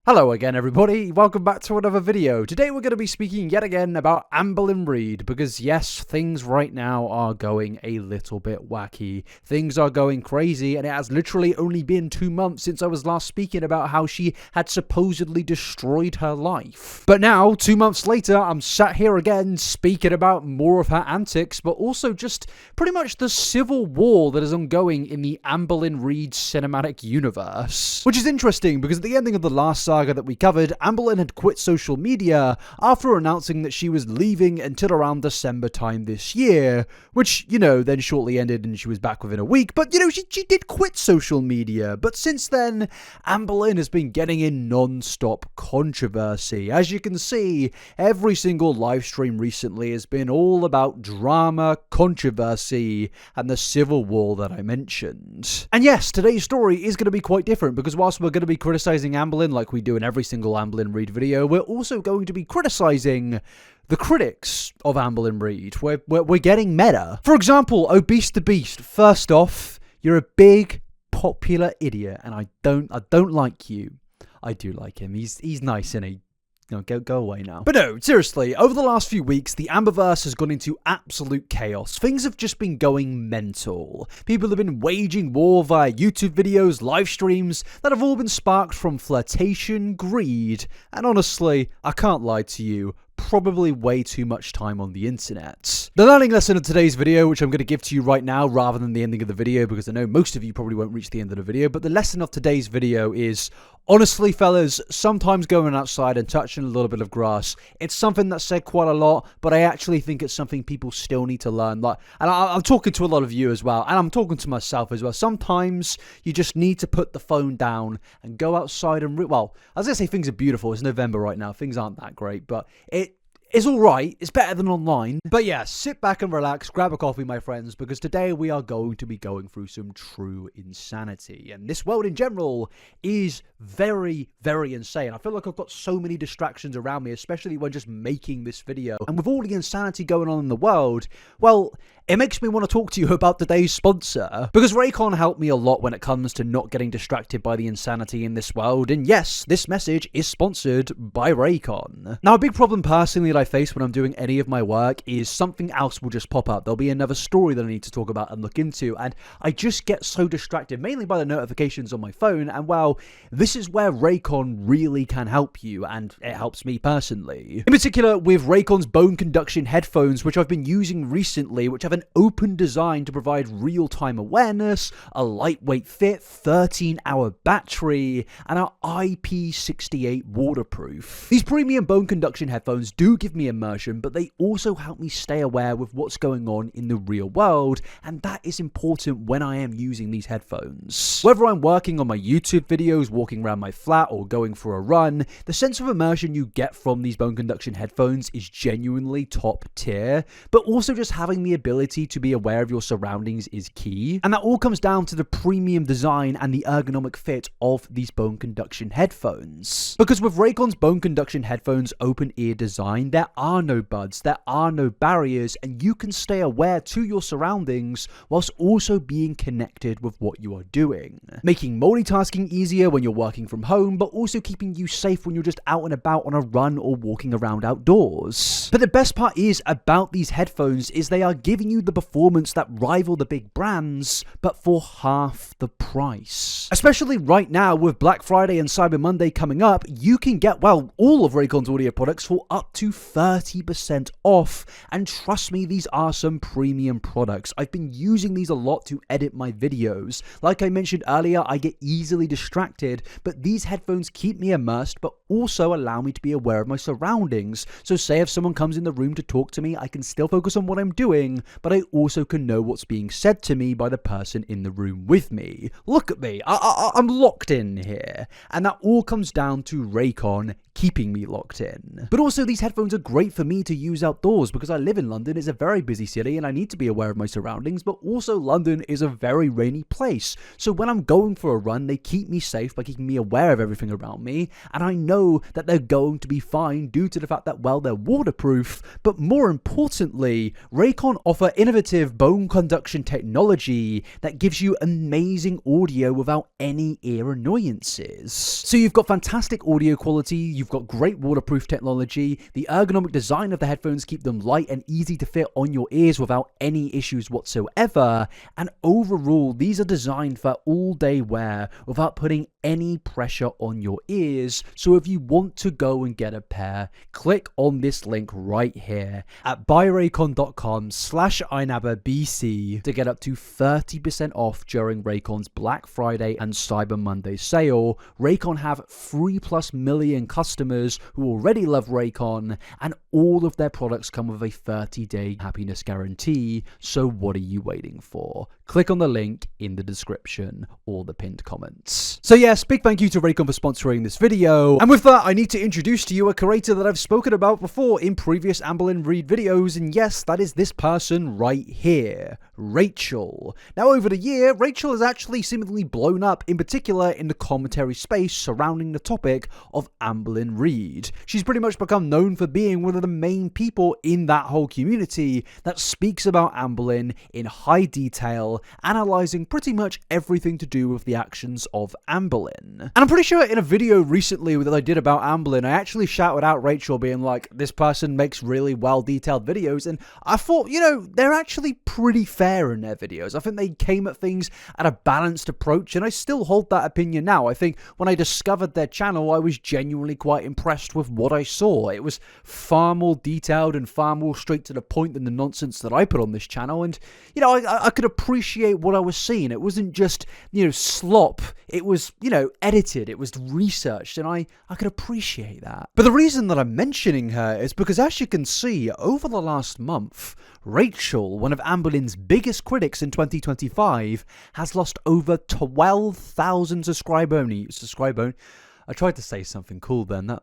Hello again everybody, welcome back to another video. Today we're going to be speaking yet again about Amberlynn Reid, because yes, things right now are going a little bit wacky. Things are going crazy, and it has literally only been 2 months since I was last speaking about how she had supposedly destroyed her life. But now, 2 months later, I'm sat here again speaking about more of her antics, but also just pretty much the civil war that is ongoing in the Amberlynn Reid cinematic universe. Which is interesting, because at the ending of the last saga that we covered, Amberlynn had quit social media after announcing that she was leaving until around December time this year, which, then shortly ended and she was back within a week, but, she did quit social media. But since then, Amberlynn has been getting in non-stop controversy. As you can see, every single live stream recently has been all about drama, controversy, and the civil war that I mentioned. And yes, today's story is going to be quite different, because whilst we're going to be criticizing Amberlynn like we do in every single Amberlynn Reid video, we're also going to be criticizing the critics of Amberlynn Reid. We're getting meta. For example, Obese the Beast. First off, you're a big, popular idiot, and I don't like you. I do like him. He's nice, isn't he? No, go away now. But no, seriously, over the last few weeks, the Amberverse has gone into absolute chaos. Things have just been going mental. People have been waging war via YouTube videos, live streams, that have all been sparked from flirtation, greed, and honestly, I can't lie to you, probably way too much time on the internet. The learning lesson of today's video, which I'm going to give to you right now rather than the ending of the video, because I know most of you probably won't reach the end of the video, but the lesson of today's video is, honestly fellas, sometimes going outside and touching a little bit of grass, it's something that's said quite a lot, but I actually think it's something people still need to learn. And I'm talking to a lot of you as well, and I'm talking to myself as well. Sometimes you just need to put the phone down and go outside and, well, I was going to say things are beautiful. It's November right now. Things aren't that great, but it's alright, it's better than online. But yeah, sit back and relax, grab a coffee, my friends, because today we are going to be going through some true insanity. And this world in general is very, very insane. I feel like I've got so many distractions around me, especially when just making this video. And with all the insanity going on in the world, well, it makes me want to talk to you about today's sponsor, because Raycon helped me a lot when it comes to not getting distracted by the insanity in this world. And yes, this message is sponsored by Raycon. Now, a big problem personally that I face when I'm doing any of my work is something else will just pop up. There'll be another story that I need to talk about and look into, and I just get so distracted, mainly by the notifications on my phone. And well, this is where Raycon really can help you, and it helps me personally. In particular, with Raycon's bone conduction headphones, which I've been using recently, which have an open design to provide real-time awareness, a lightweight fit, 13-hour battery, and are IP68 waterproof. These premium bone conduction headphones do give me immersion, but they also help me stay aware with what's going on in the real world, and that is important when I am using these headphones. Whether I'm working on my YouTube videos, walking around my flat, or going for a run, the sense of immersion you get from these bone conduction headphones is genuinely top tier, but also just having the ability to be aware of your surroundings is key, and that all comes down to the premium design and the ergonomic fit of these bone conduction headphones. Because with Raycon's bone conduction headphones open ear design, there are no buds, there are no barriers, and you can stay aware to your surroundings whilst also being connected with what you are doing, making multitasking easier when you're working from home, but also keeping you safe when you're just out and about on a run or walking around outdoors. But the best part is about these headphones is they are giving you the performance that rival the big brands, but for half the price. Especially right now with Black Friday and Cyber Monday coming up, you can get, well, all of Raycon's audio products for up to 30% off, and trust me, these are some premium products. I've been using these a lot to edit my videos. Like I mentioned earlier, I get easily distracted, but these headphones keep me immersed, but also allow me to be aware of my surroundings. So say if someone comes in the room to talk to me, I can still focus on what I'm doing, but I also can know what's being said to me by the person in the room with me. Look at me, I'm locked in here. And that all comes down to Raycon keeping me locked in. But also, these headphones are great for me to use outdoors, because I live in London. It's a very busy city and I need to be aware of my surroundings, but also London is a very rainy place. So when I'm going for a run, they keep me safe by keeping me aware of everything around me, and I know know that they're going to be fine due to the fact that, well, they're waterproof. But more importantly, Raycon offer innovative bone conduction technology that gives you amazing audio without any ear annoyances. So you've got fantastic audio quality, you've got great waterproof technology, the ergonomic design of the headphones keep them light and easy to fit on your ears without any issues whatsoever, and overall these are designed for all-day wear without putting any pressure on your ears. So if you want to go and get a pair, click on this link right here at buyraycon.com/inabberbc to get up to 30% off during Raycon's Black Friday and Cyber Monday sale. Raycon have 3+ million customers who already love Raycon, and all of their products come with a 30-day happiness guarantee. So what are you waiting for? Click on the link in the description or the pinned comments. So yes, big thank you to Raycon for sponsoring this video. And with that, I need to introduce to you a creator that I've spoken about before in previous Amberlynn Reid videos, and yes, that is this person right here, Rachel. Now over the year, Rachel has actually seemingly blown up, in particular in the commentary space surrounding the topic of Amberlynn Reid. She's pretty much become known for being one of the main people in that whole community that speaks about Amberlynn in high detail, analysing pretty much everything to do with the actions of Amberlynn. And I'm pretty sure in a video recently that I did about Amberlynn, I actually shouted out Rachel being like, this person makes really well detailed videos, and I thought, you know, they're actually pretty fair in their videos. I think they came at things at a balanced approach, and I still hold that opinion now. I think when I discovered their channel, I was genuinely quite impressed with what I saw. It was far more detailed and far more straight to the point than the nonsense that I put on this channel, and, you know, I could appreciate what I was seeing. It wasn't just, you know, slop. It was, you know, edited. It was researched, and I could appreciate that. But the reason that I'm mentioning her is because, as you can see, over the last month, Rachel, one of Amberlynn's biggest critics in 2025, has lost over 12,000 subscribers. I tried to say something cool then.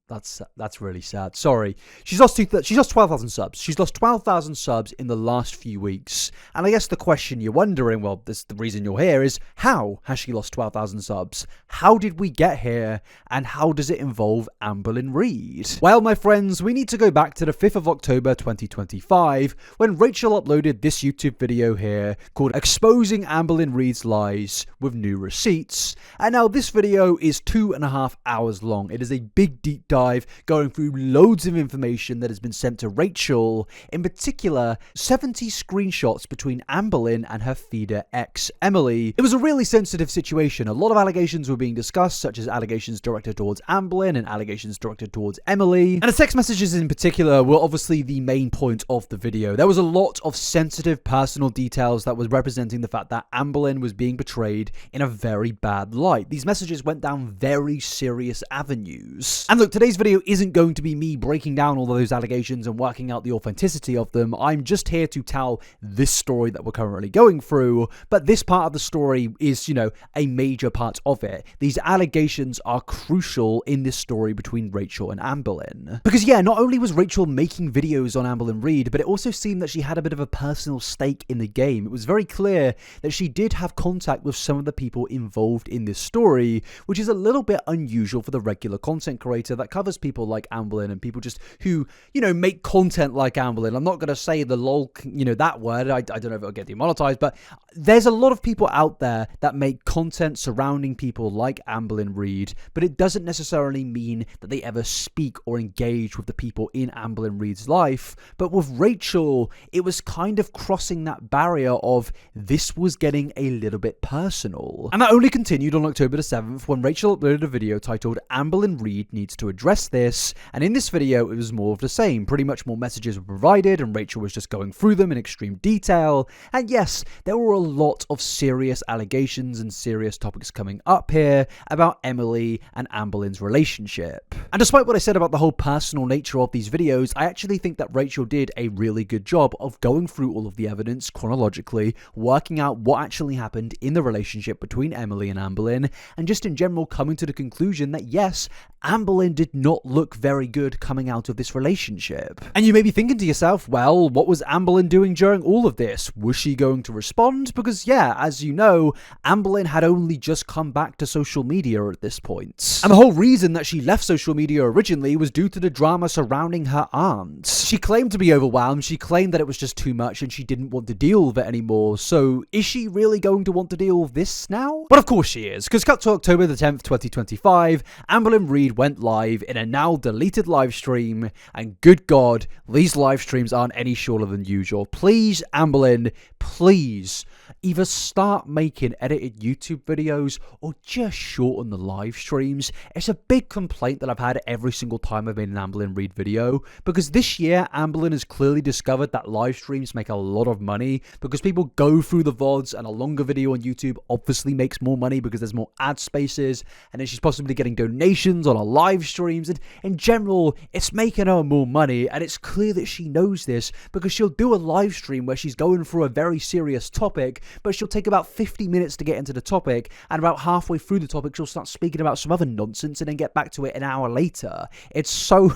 That's really sad. Sorry. She's lost 12,000 subs. She's lost 12,000 subs in the last few weeks. And I guess the question you're wondering, well, this the reason you're here is, how has she lost 12,000 subs? How did we get here? And how does it involve Amberlynn Reid? Well, my friends, we need to go back to the 5th of October 2025 when Rachel uploaded this YouTube video here called Exposing Amberlynn Reid's Lies with New Receipts. And now this video is 2.5 hours long. It is a big deep dive going through loads of information that has been sent to Rachel, in particular 70 screenshots between Amberlynn and her feeder ex, Emily. It was a really sensitive situation. A lot of allegations were being discussed, such as allegations directed towards Amberlynn and allegations directed towards Emily. And the text messages in particular were obviously the main point of the video. There was a lot of sensitive personal details that was representing the fact that Amberlynn was being portrayed in a very bad light. These messages went down very serious avenues. And look, today's video isn't going to be me breaking down all of those allegations and working out the authenticity of them. I'm just here to tell this story that we're currently going through, but this part of the story is, you know, a major part of it. These allegations are crucial in this story between Rachel and Amberlynn. Because yeah, not only was Rachel making videos on Amberlynn Reid, but it also seemed that she had a bit of a personal stake in the game. It was very clear that she did have contact with some of the people involved in this story, which is a little bit unusual for the regular content creator that covers people like Amberlynn and people just who, you know, make content like Amberlynn. I'm not going to say the lol, you know, that word. I don't know if it'll get demonetized, but there's a lot of people out there that make content surrounding people like Amberlynn Reid, but it doesn't necessarily mean that they ever speak or engage with the people in Amberlynn Reid's life. But with Rachel, it was kind of crossing that barrier of this was getting a little bit personal. And that only continued on October the 7th when Rachel uploaded a video titled Amberlynn Reid Needs to Address This, and in this video it was more of the same. Pretty much more messages were provided and Rachel was just going through them in extreme detail. And yes, there were a lot of serious allegations and serious topics coming up here about Emily and Amberlynn's relationship. And despite what I said about the whole personal nature of these videos, I actually think that Rachel did a really good job of going through all of the evidence chronologically, working out what actually happened in the relationship between Emily and Amberlynn, and just in general coming to the conclusion that yes, Amberlynn did not look very good coming out of this relationship. And you may be thinking to yourself, well, what was Amberlynn doing during all of this? Was she going to respond? Because yeah, as you know, Amberlynn had only just come back to social media at this point. And the whole reason that she left social media originally was due to the drama surrounding her aunt. She claimed to be overwhelmed, she claimed that it was just too much and she didn't want to deal with it anymore. So is she really going to want to deal with this now? But of course she is, because cut to October the 10th, 2025, Amberlynn Reid went live in a now deleted live stream, and good God, these live streams aren't any shorter than usual. Please, Amberlynn, please, either start making edited YouTube videos or just shorten the live streams. It's a big complaint that I've had every single time I've made an Amberlynn Reid video, because this year Amberlynn has clearly discovered that live streams make a lot of money because people go through the VODs, and a longer video on YouTube obviously makes more money because there's more ad spaces, and then she's possibly getting donations on her live streams, and in general it's making her more money. And it's clear that she knows this, because she'll do a live stream where she's going through a very serious topic, but she'll take about 50 minutes to get into the topic, and about halfway through the topic she'll start speaking about some other nonsense and then get back to it an hour later. It's so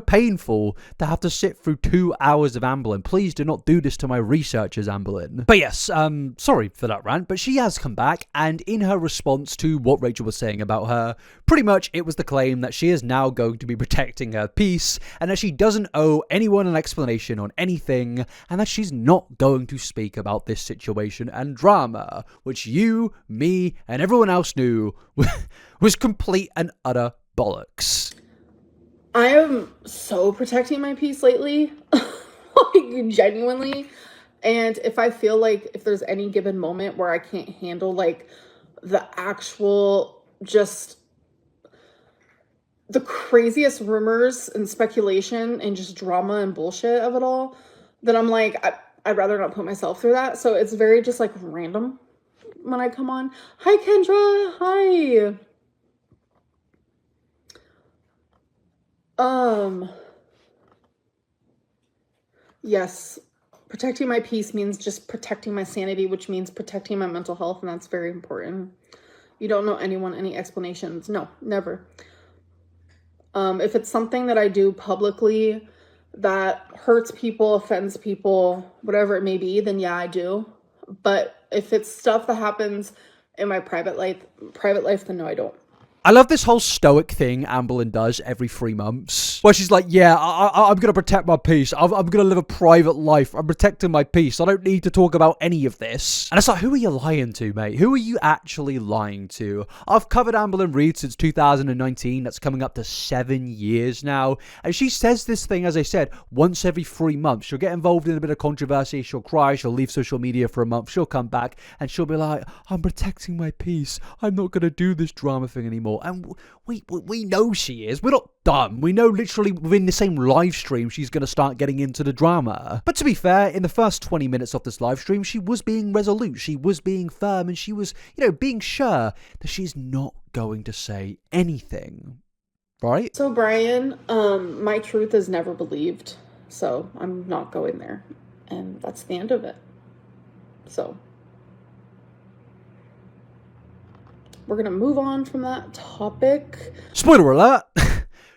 painful to have to sit through 2 hours of Amberlynn. Please do not do this to my researchers, Amberlynn. But yes, sorry for that rant, but she has come back, and in her response to what Rachel was saying about her, pretty much it was the claim that she is now going to be protecting her peace, and that she doesn't owe anyone an explanation on anything, and that she's not going to speak about this situation and drama, which you, me, and everyone else knew was complete and utter bollocks. I am so protecting my peace lately, like genuinely. And if I feel like if there's any given moment where I can't handle like the actual, just the craziest rumors and speculation and just drama and bullshit of it all, then I'm like, I'd rather not put myself through that. So it's very just like random when I come on. Hi, Kendra. Hi. Yes, protecting my peace means just protecting my sanity, which means protecting my mental health, and that's very important. You don't know anyone any explanations. No, never. If it's something that I do publicly that hurts people, offends people, whatever it may be, then yeah, I do. But if it's stuff that happens in my private life, then no, I don't. I love this whole stoic thing Amberlynn does every 3 months, where she's like, yeah, I'm going to protect my peace. I'm going to live a private life. I'm protecting my peace. I don't need to talk about any of this. And it's like, who are you lying to, mate? Who are you actually lying to? I've covered Amberlynn Reid since 2019. That's coming up to 7 years now. And she says this thing, as I said, once every 3 months. She'll get involved in a bit of controversy. She'll cry. She'll leave social media for a month. She'll come back and she'll be like, I'm protecting my peace. I'm not going to do this drama thing anymore. And we know she is. We're not dumb. We know literally within the same live stream she's going to start getting into the drama. But to be fair, in the first 20 minutes of this live stream, she was being resolute. She was being firm, and she was, being sure that she's not going to say anything. Right? So Brian, my truth is never believed. So I'm not going there. And that's the end of it. So we're going to move on from that topic. Spoiler alert!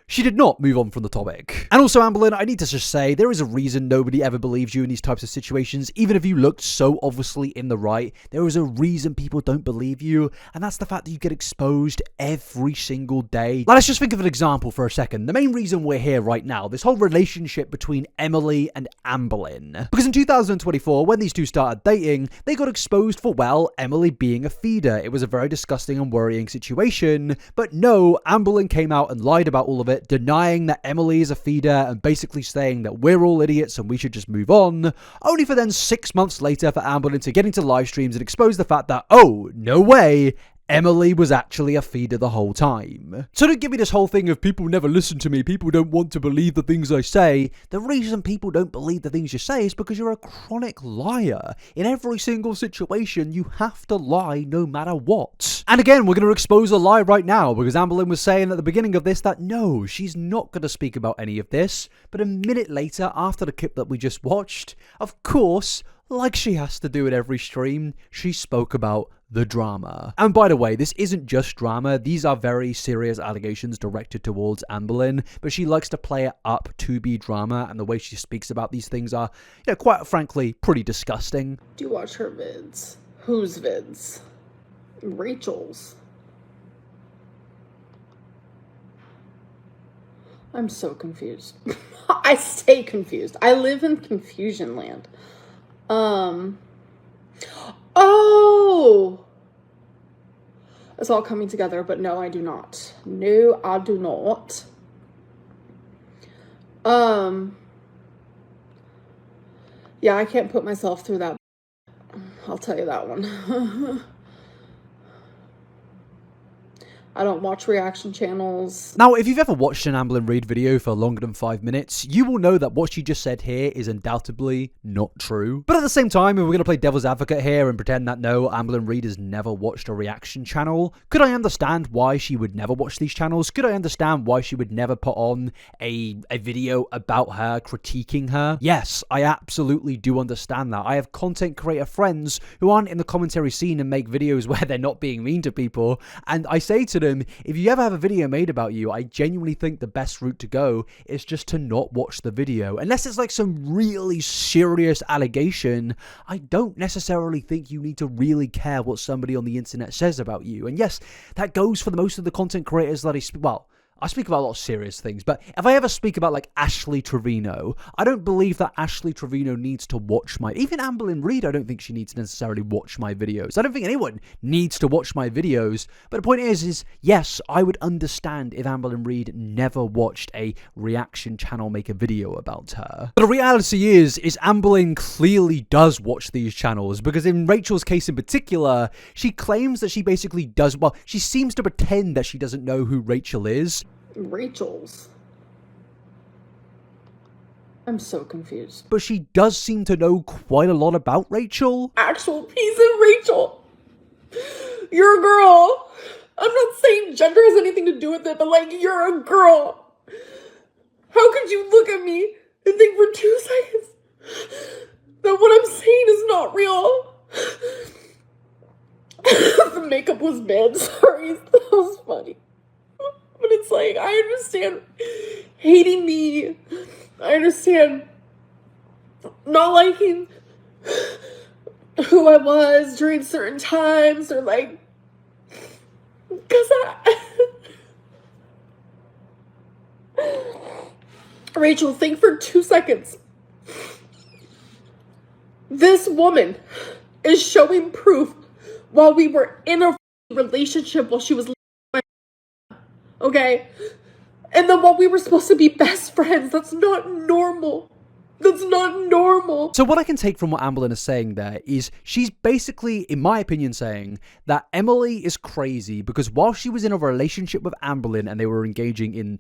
She did not move on from the topic. And also, Amberlynn, I need to just say, there is a reason nobody ever believes you in these types of situations. Even if you looked so obviously in the right, there is a reason people don't believe you, and that's the fact that you get exposed every single day. Let's just think of an example for a second. The main reason we're here right now, this whole relationship between Emily and Amberlynn. Because in 2024, when these two started dating, they got exposed for, well, Emily being a feeder. It was a very disgusting and worrying situation. But no, Amberlynn came out and lied about all of it, denying that Emily is a feeder and basically saying that we're all idiots and we should just move on, only for then 6 months later for Amberlynn to get into live streams and expose the fact that, oh, no way, Emily was actually a feeder the whole time. So don't give me this whole thing of people never listen to me, people don't want to believe the things I say. The reason people don't believe the things you say is because you're a chronic liar. In every single situation, you have to lie no matter what. And again, we're going to expose a lie right now, because Amberlynn was saying at the beginning of this that no, she's not going to speak about any of this. But a minute later, after the clip that we just watched, of course, like she has to do in every stream, she spoke about the drama. And by the way, this isn't just drama. These are very serious allegations directed towards Amberlynn, but she likes to play it up to be drama, and the way she speaks about these things are, quite frankly, pretty disgusting. Do you watch her vids? Whose vids? Rachel's. I'm so confused. I stay confused. I live in confusion land. Oh! It's all coming together, but no, I do not. No, I do not. Yeah, I can't put myself through that. I'll tell you that one. I don't watch reaction channels. Now, if you've ever watched an Amberlynn Reid video for longer than 5 minutes, you will know that what she just said here is undoubtedly not true. But at the same time, if we're going to play devil's advocate here and pretend that no, Amberlynn Reid has never watched a reaction channel, could I understand why she would never watch these channels? Could I understand why she would never put on a video about her, critiquing her? Yes, I absolutely do understand that. I have content creator friends who aren't in the commentary scene and make videos where they're not being mean to people, and I say to them, if you ever have a video made about you, I genuinely think the best route to go is just to not watch the video. Unless it's like some really serious allegation, I don't necessarily think you need to really care what somebody on the internet says about you. And yes, that goes for most of the content creators that I speak about a lot of serious things, but if I ever speak about like Ashley Trevino, I don't believe that Ashley Trevino needs to watch even Amberlynn Reid, I don't think she needs to necessarily watch my videos. I don't think anyone needs to watch my videos, but the point is yes, I would understand if Amberlynn Reid never watched a reaction channel make a video about her. But the reality is Amberlynn clearly does watch these channels, because in Rachel's case in particular, she claims that she basically does, she seems to pretend that she doesn't know who Rachel is. Rachel's. I'm so confused. But she does seem to know quite a lot about Rachel. Actual piece of Rachel. You're a girl. I'm not saying gender has anything to do with it, but like, you're a girl. How could you look at me and think for 2 seconds that what I'm saying is not real? The makeup was bad. Sorry, that was funny. But it's like, I understand hating me. I understand not liking who I was during certain times, or like, because Rachel, think for 2 seconds. This woman is showing proof while we were in a relationship, while she was okay? And then while we were supposed to be best friends, that's not normal. That's not normal. So what I can take from what Amberlynn is saying there is she's basically, in my opinion, saying that Emily is crazy because while she was in a relationship with Amberlynn and they were engaging in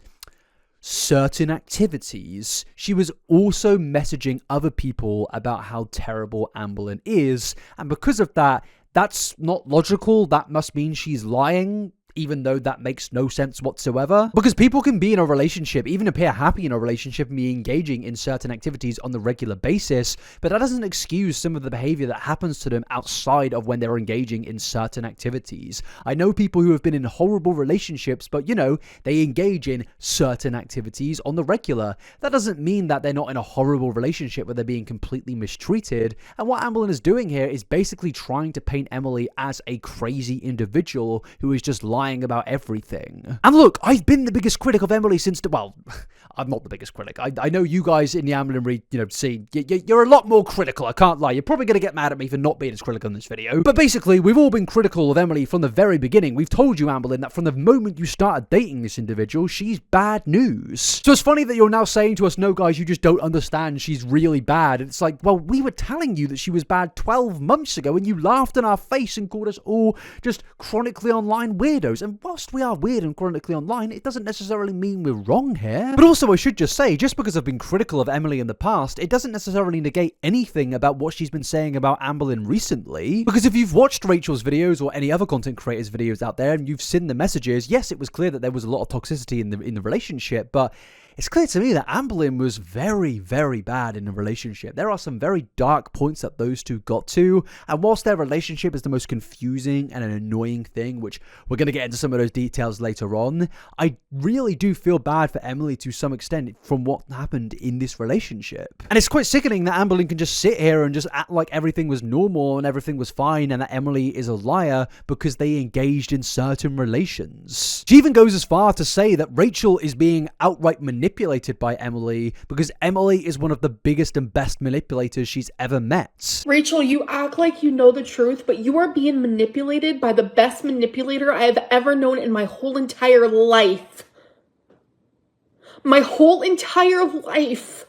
certain activities, she was also messaging other people about how terrible Amberlynn is. And because of that, that's not logical. That must mean she's lying, even though that makes no sense whatsoever. Because people can be in a relationship, even appear happy in a relationship, and be engaging in certain activities on the regular basis, but that doesn't excuse some of the behavior that happens to them outside of when they're engaging in certain activities. I know people who have been in horrible relationships, but they engage in certain activities on the regular. That doesn't mean that they're not in a horrible relationship where they're being completely mistreated. And what Amberlynn is doing here is basically trying to paint Emily as a crazy individual who is just lying about everything. And look, I've been the biggest critic of Emily since I'm not the biggest critic. I know you guys in the Amberlynn Reid, scene, you're a lot more critical, I can't lie. You're probably going to get mad at me for not being as critical in this video. But basically, we've all been critical of Emily from the very beginning. We've told you, Amberlynn, that from the moment you started dating this individual, she's bad news. So it's funny that you're now saying to us, no guys, you just don't understand, she's really bad. It's like, well, we were telling you that she was bad 12 months ago and you laughed in our face and called us all just chronically online weirdos. And whilst we are weird and chronically online, it doesn't necessarily mean we're wrong here. But also, I should just say, just because I've been critical of Emily in the past, it doesn't necessarily negate anything about what she's been saying about Amberlynn recently. Because if you've watched Rachel's videos or any other content creators' videos out there and you've seen the messages, yes, it was clear that there was a lot of toxicity in the relationship, but it's clear to me that Amberlynn was very, very bad in a relationship. There are some very dark points that those two got to, and whilst their relationship is the most confusing and an annoying thing, which we're going to get into some of those details later on, I really do feel bad for Emily to some extent from what happened in this relationship. And it's quite sickening that Amberlynn can just sit here and just act like everything was normal and everything was fine and that Emily is a liar because they engaged in certain relations. She even goes as far to say that Rachel is being outright manipulated by Emily because Emily is one of the biggest and best manipulators she's ever met. Rachel, you act like you know the truth, but you are being manipulated by the best manipulator I have ever known in my whole entire life. My whole entire life.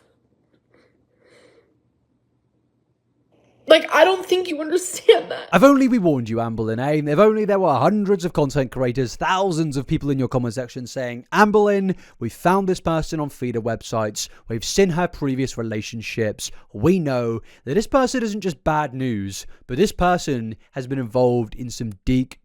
Like, I don't think you understand that. I've only warned you, Amberlynn, eh? If only there were hundreds of content creators, thousands of people in your comment section saying, Amberlynn, we found this person on feeder websites, we've seen her previous relationships, we know that this person isn't just bad news, but this person has been involved in some deep,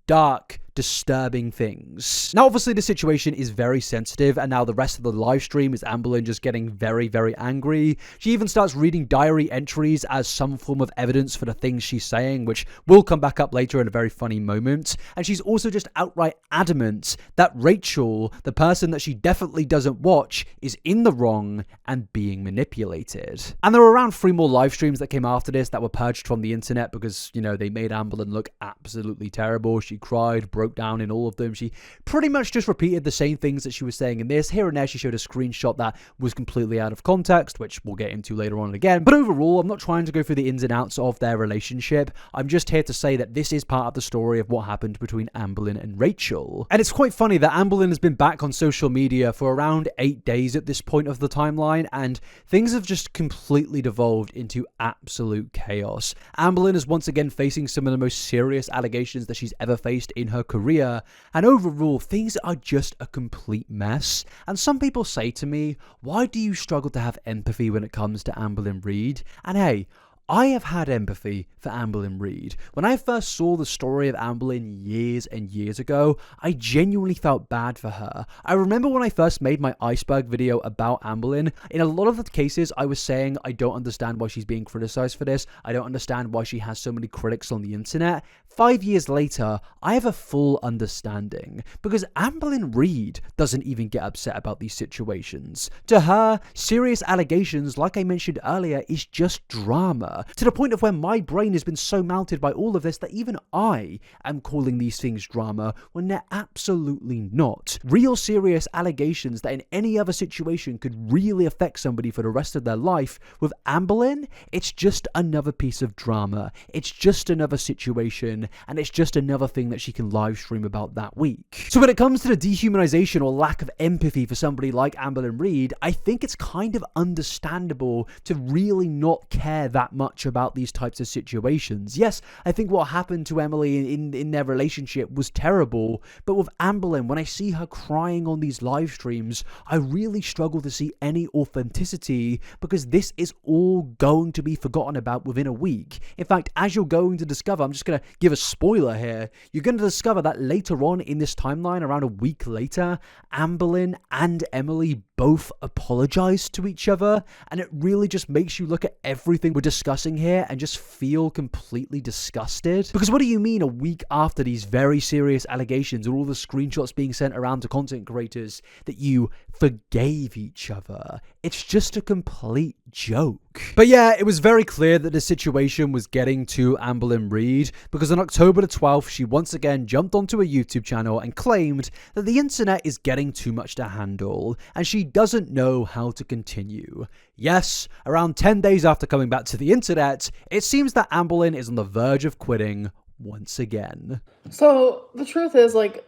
dark, disturbing things. Now, obviously, the situation is very sensitive, and now the rest of the live stream is Amberlynn just getting very, very angry. She even starts reading diary entries as some form of evidence for the things she's saying, which will come back up later in a very funny moment. And she's also just outright adamant that Rachel, the person that she definitely doesn't watch, is in the wrong and being manipulated. And there were around 3 more live streams that came after this that were purged from the internet because, you know, they made Amberlynn look absolutely terrible. She cried, broke down in all of them. She pretty much just repeated the same things that she was saying in this. Here and there, she showed a screenshot that was completely out of context, which we'll get into later on again. But overall, I'm not trying to go through the ins and outs of their relationship. I'm just here to say that this is part of the story of what happened between Amberlynn and Rachel. And it's quite funny that Amberlynn has been back on social media for around 8 days at this point of the timeline, and things have just completely devolved into absolute chaos. Amberlynn is once again facing some of the most serious allegations that she's ever faced in her career, and overall things are just a complete mess. And some people say to me, why do you struggle to have empathy when it comes to Amberlynn Reid? And hey, I have had empathy for Amberlynn Reid. When I first saw the story of Amberlynn years and years ago, I genuinely felt bad for her. I remember when I first made my iceberg video about Amberlynn, in a lot of the cases I was saying I don't understand why she's being criticized for this, I don't understand why she has so many critics on the internet. 5 years later, I have a full understanding, because Amberlynn Reid doesn't even get upset about these situations. To her, serious allegations, like I mentioned earlier, is just drama, to the point of where my brain has been so mounted by all of this that even I am calling these things drama when they're absolutely not. Real serious allegations that in any other situation could really affect somebody for the rest of their life. With Amberlynn, it's just another piece of drama. It's just another situation, and it's just another thing that she can live stream about that week. So when it comes to the dehumanization or lack of empathy for somebody like Amberlynn Reid, I think it's kind of understandable to really not care that much about these types of situations. Yes, I think what happened to Emily in their relationship was terrible, but with Amberlynn, when I see her crying on these live streams, I really struggle to see any authenticity, because this is all going to be forgotten about within a week. In fact, as you're going to discover, I'm just going to give a spoiler here, you're going to discover that later on in this timeline, around a week later, Amberlynn and Emily both apologized to each other, and it really just makes you look at everything we're discussing here and just feel completely disgusted. Because what do you mean a week after these very serious allegations and all the screenshots being sent around to content creators that you forgave each other? It's just a complete joke. But yeah, it was very clear that the situation was getting to Amberlynn Reid, because on October the 12th, she once again jumped onto a YouTube channel and claimed that the internet is getting too much to handle, and she doesn't know how to continue. Yes, around 10 days after coming back to the internet, it seems that Amberlynn is on the verge of quitting once again. So the truth is, like,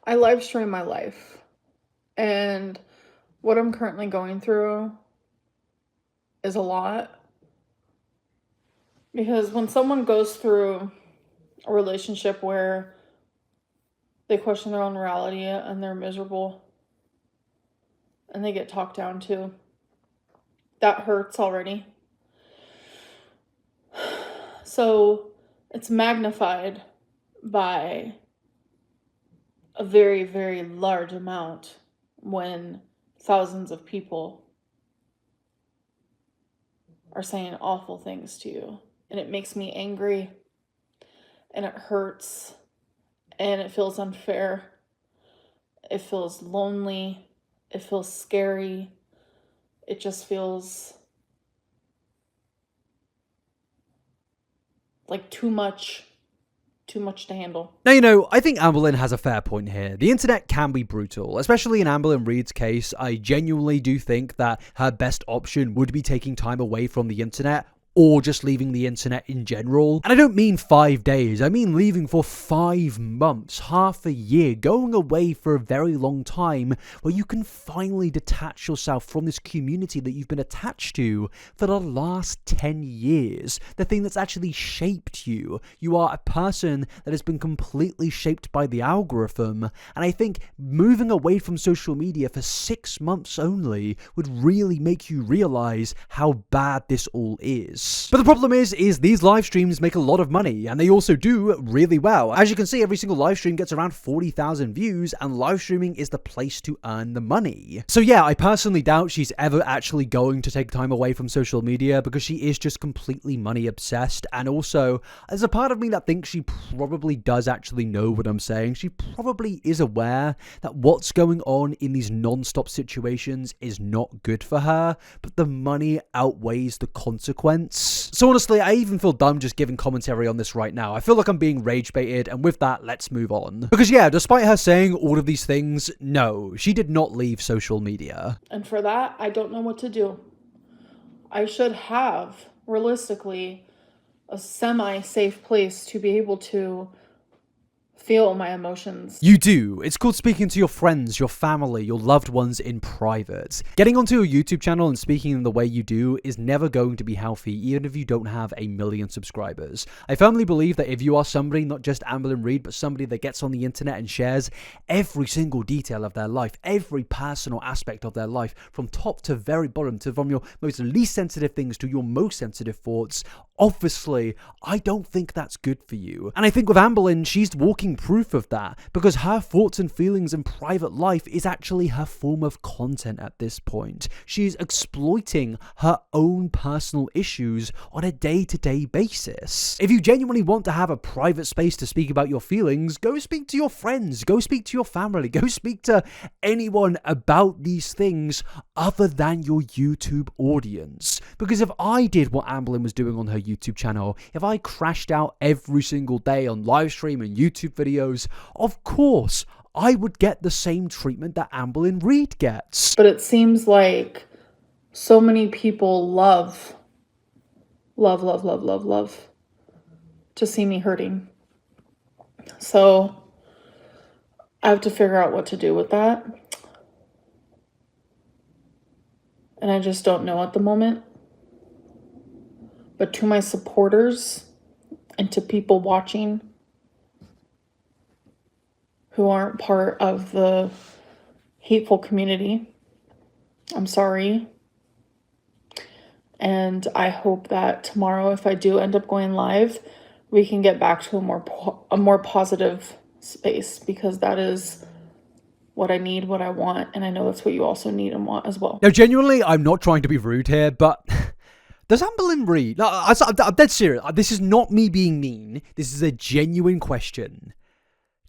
I live stream my life, and what I'm currently going through is a lot. Because when someone goes through a relationship where they question their own reality and they're miserable and they get talked down to, that hurts already. So it's magnified by a very, very large amount when thousands of people are saying awful things to you. And it makes me angry, and it hurts, and it feels unfair. It feels lonely. It feels scary. It just feels like too much to handle. Now, I think Amberlynn has a fair point here. The internet can be brutal, especially in Amberlynn Reid's case. I genuinely do think that her best option would be taking time away from the internet, or just leaving the internet in general. And I don't mean 5 days, I mean leaving for 5 months, half a year, going away for a very long time where you can finally detach yourself from this community that you've been attached to for the last 10 years. The thing that's actually shaped you. You are a person that has been completely shaped by the algorithm. And I think moving away from social media for 6 months only would really make you realize how bad this all is. But the problem is these live streams make a lot of money, and they also do really well. As you can see, every single live stream gets around 40,000 views, and live streaming is the place to earn the money. So yeah, I personally doubt she's ever actually going to take time away from social media, because she is just completely money obsessed. And also, there's a part of me that thinks she probably does actually know what I'm saying. She probably is aware that what's going on in these non-stop situations is not good for her, but the money outweighs the consequence. So honestly, I even feel dumb just giving commentary on this right now. I feel like I'm being rage baited, and with that, let's move on. Because yeah, despite her saying all of these things, no, she did not leave social media. And for that, I don't know what to do. I should have, realistically, a semi-safe place to be able to feel my emotions. You do. It's called speaking to your friends, your family, your loved ones in private. Getting onto a YouTube channel and speaking in the way you do is never going to be healthy, even if you don't have 1 million subscribers. I firmly believe that if you are somebody, not just Amberlynn Reid, but somebody that gets on the internet and shares every single detail of their life, every personal aspect of their life, from top to very bottom, from your most least sensitive things to your most sensitive thoughts, obviously, I don't think that's good for you. And I think with Amberlynn, she's walking proof of that, because her thoughts and feelings in private life is actually her form of content at this point. She's exploiting her own personal issues on a day-to-day basis. If you genuinely want to have a private space to speak about your feelings, go speak to your friends, go speak to your family, go speak to anyone about these things other than your YouTube audience. Because if I did what Amberlynn was doing on her YouTube channel, if I crashed out every single day on live stream and YouTube videos, of course I would get the same treatment that Amberlynn Reid gets. But it seems like so many people love to see me hurting. So I have to figure out what to do with that. And I just don't know at the moment. But to my supporters and to people watching who aren't part of the hateful community, I'm sorry. And I hope that tomorrow, if I do end up going live, we can get back to a more positive space, because that is what I need, what I want, and I know that's what you also need and want as well. Now, genuinely, I'm not trying to be rude here, but does Amberlynn Reid... No, I'm dead serious. This is not me being mean. This is a genuine question.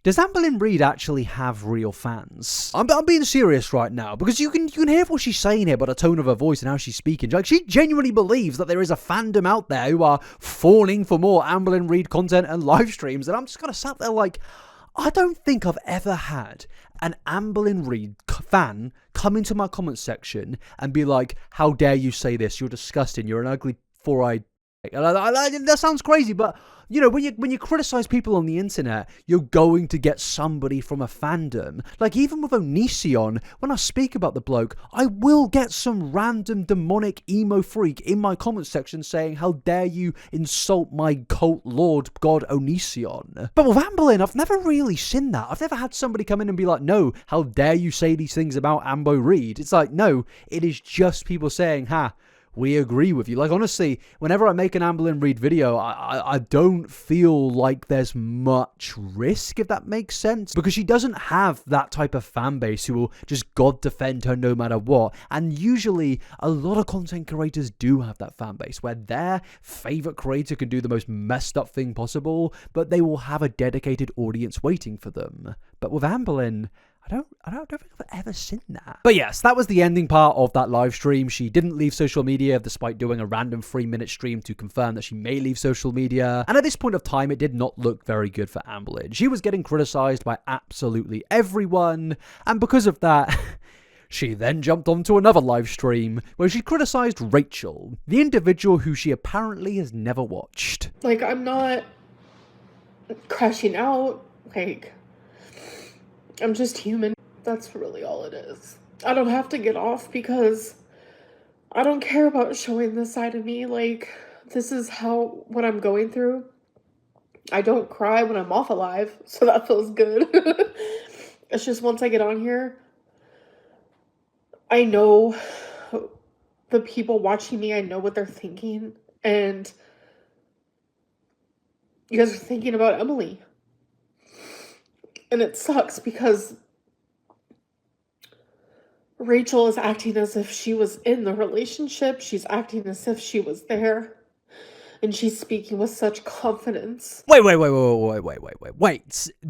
Does Amberlynn Reid actually have real fans? I'm being serious right now, because you can hear what she's saying here by the tone of her voice and how she's speaking. Like, she genuinely believes that there is a fandom out there who are fawning for more Amberlynn Reid content and live streams, and I'm just kind of sat there like, I don't think I've ever had an Amberlynn Reid fan come into my comments section and be like, how dare you say this? You're disgusting. You're an ugly four-eyed... That sounds crazy, but you know, when you criticize people on the internet, you're going to get somebody from a fandom. Like, even with Onision, when I speak about the bloke, I will get some random demonic emo freak in my comment section saying, how dare you insult my cult lord god Onision. But with Amberlynn, I've never really seen that. I've never had somebody come in and be like, no, how dare you say these things about Ambo Reid. It's like, no, it is just people saying, we agree with you. Like, honestly, whenever I make an Amberlynn Reid video, I don't feel like there's much risk, if that makes sense, because she doesn't have that type of fan base who will just God defend her no matter what. And usually a lot of content creators do have that fan base where their favorite creator can do the most messed up thing possible, but they will have a dedicated audience waiting for them. But with Amberlynn, I don't think I've ever seen that. But yes, that was the ending part of that live stream. She didn't leave social media despite doing a random 3-minute stream to confirm that she may leave social media. And at this point of time, it did not look very good for Amberlynn. She was getting criticized by absolutely everyone. And because of that, she then jumped onto another live stream where she criticized Rachel, the individual who she apparently has never watched. Like, I'm not crashing out. Like, I'm just human. That's really all it is. I don't have to get off because I don't care about showing this side of me. Like, this is what I'm going through. I don't cry when I'm off alive, so that feels good. It's just once I get on here, I know the people watching me, I know what they're thinking. And you guys are thinking about Emily. And it sucks because Rachel is acting as if she was in the relationship. She's acting as if she was there. And she's speaking with such confidence. Wait.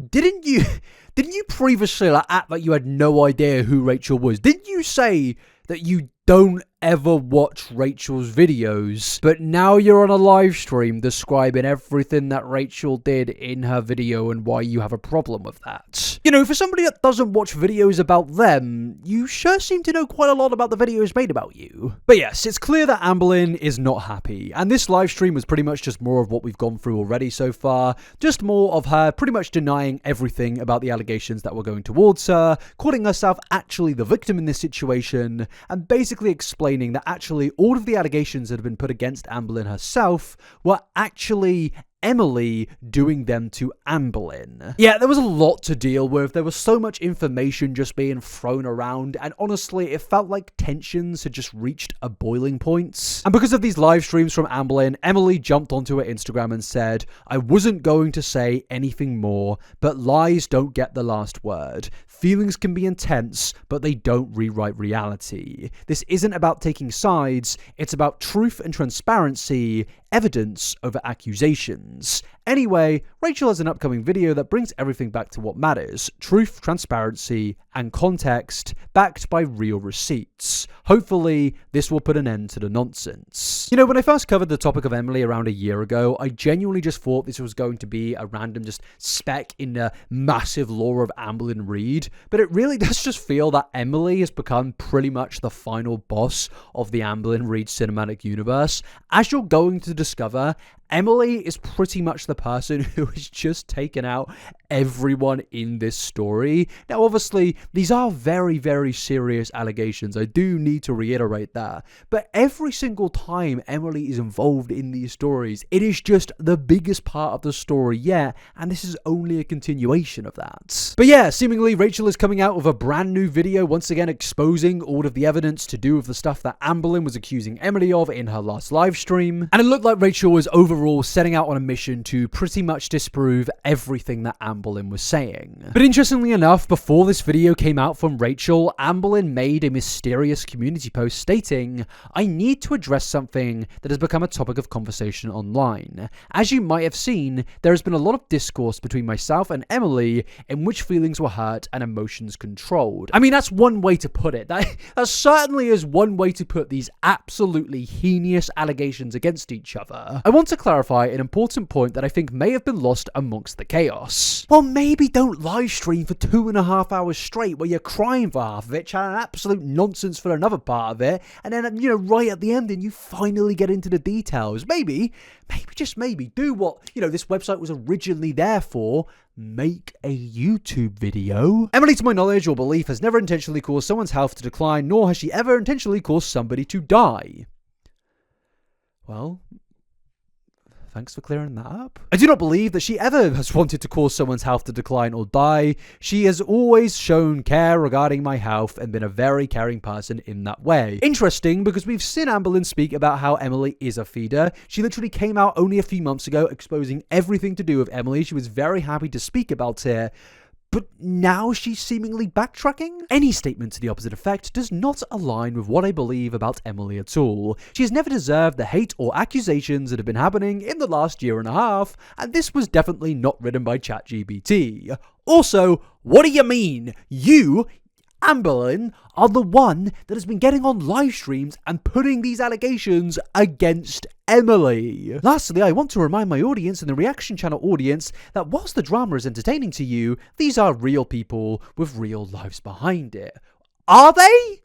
Didn't you previously act like you had no idea who Rachel was? Didn't you say that you don't ever watch Rachel's videos, but now you're on a live stream describing everything that Rachel did in her video and why you have a problem with that? You know, for somebody that doesn't watch videos about them, you sure seem to know quite a lot about the videos made about you. But yes, it's clear that Amberlynn is not happy, and this live stream was pretty much just more of what we've gone through already so far, just more of her pretty much denying everything about the allegations that were going towards her, calling herself actually the victim in this situation, and basically explaining that actually all of the allegations that have been put against Amberlynn herself were actually Emily doing them to Amberlynn. Yeah, there was a lot to deal with. There was so much information just being thrown around, and honestly, it felt like tensions had just reached a boiling point. And because of these live streams from Amberlynn, Emily jumped onto her Instagram and said, "I wasn't going to say anything more, but lies don't get the last word. Feelings can be intense, but they don't rewrite reality. This isn't about taking sides, it's about truth and transparency, evidence over accusations." Anyway, Rachel has an upcoming video that brings everything back to what matters: truth, transparency, and context, backed by real receipts. Hopefully, this will put an end to the nonsense. You know, when I first covered the topic of Emily around a year ago, I genuinely just thought this was going to be a random just speck in the massive lore of Amberlynn Reid, but it really does just feel that Emily has become pretty much the final boss of the Amberlynn Reid cinematic universe. As you're going to discover, Emily is pretty much the person who has just taken out everyone in this story. Now, obviously, these are very, very serious allegations. I do need to reiterate that. But every single time Emily is involved in these stories, it is just the biggest part of the story yet, and this is only a continuation of that. But yeah, seemingly Rachel is coming out with a brand new video, once again exposing all of the evidence to do with the stuff that Amberlynn was accusing Emily of in her last live stream. And it looked like Rachel was overall setting out on a mission to pretty much disprove everything that Amberlynn was saying. But interestingly enough, before this video came out from Rachel, Amberlynn made a mysterious community post stating, "I need to address something that has become a topic of conversation online. As you might have seen, there has been a lot of discourse between myself and Emily in which feelings were hurt and emotions controlled." I mean, that's one way to put it. That certainly is one way to put these absolutely heinous allegations against each other. I want to clarify an important point that I think may have been lost amongst the chaos. Well, maybe don't live stream for 2.5 hours straight where you're crying for half of it, chatting absolute nonsense for another part of it, and then, you know, right at the end, and you finally get into the details. Maybe just maybe, do what, you know, this website was originally there for: make a YouTube video. Emily, to my knowledge or belief, has never intentionally caused someone's health to decline, nor has she ever intentionally caused somebody to die. Well, thanks for clearing that up. I do not believe that she ever has wanted to cause someone's health to decline or die. She has always shown care regarding my health and been a very caring person in that way. Interesting, because we've seen Amberlynn speak about how Emily is a feeder. She literally came out only a few months ago exposing everything to do with Emily. She was very happy to speak about it. But now she's seemingly backtracking? Any statement to the opposite effect does not align with what I believe about Emily at all. She has never deserved the hate or accusations that have been happening in the last year and a half, and this was definitely not written by ChatGPT. Also, what do you mean? You, Amberlynn, are the one that has been getting on live streams and putting these allegations against Emily. Lastly, I want to remind my audience and the reaction channel audience that whilst the drama is entertaining to you, these are real people with real lives behind it. Are they?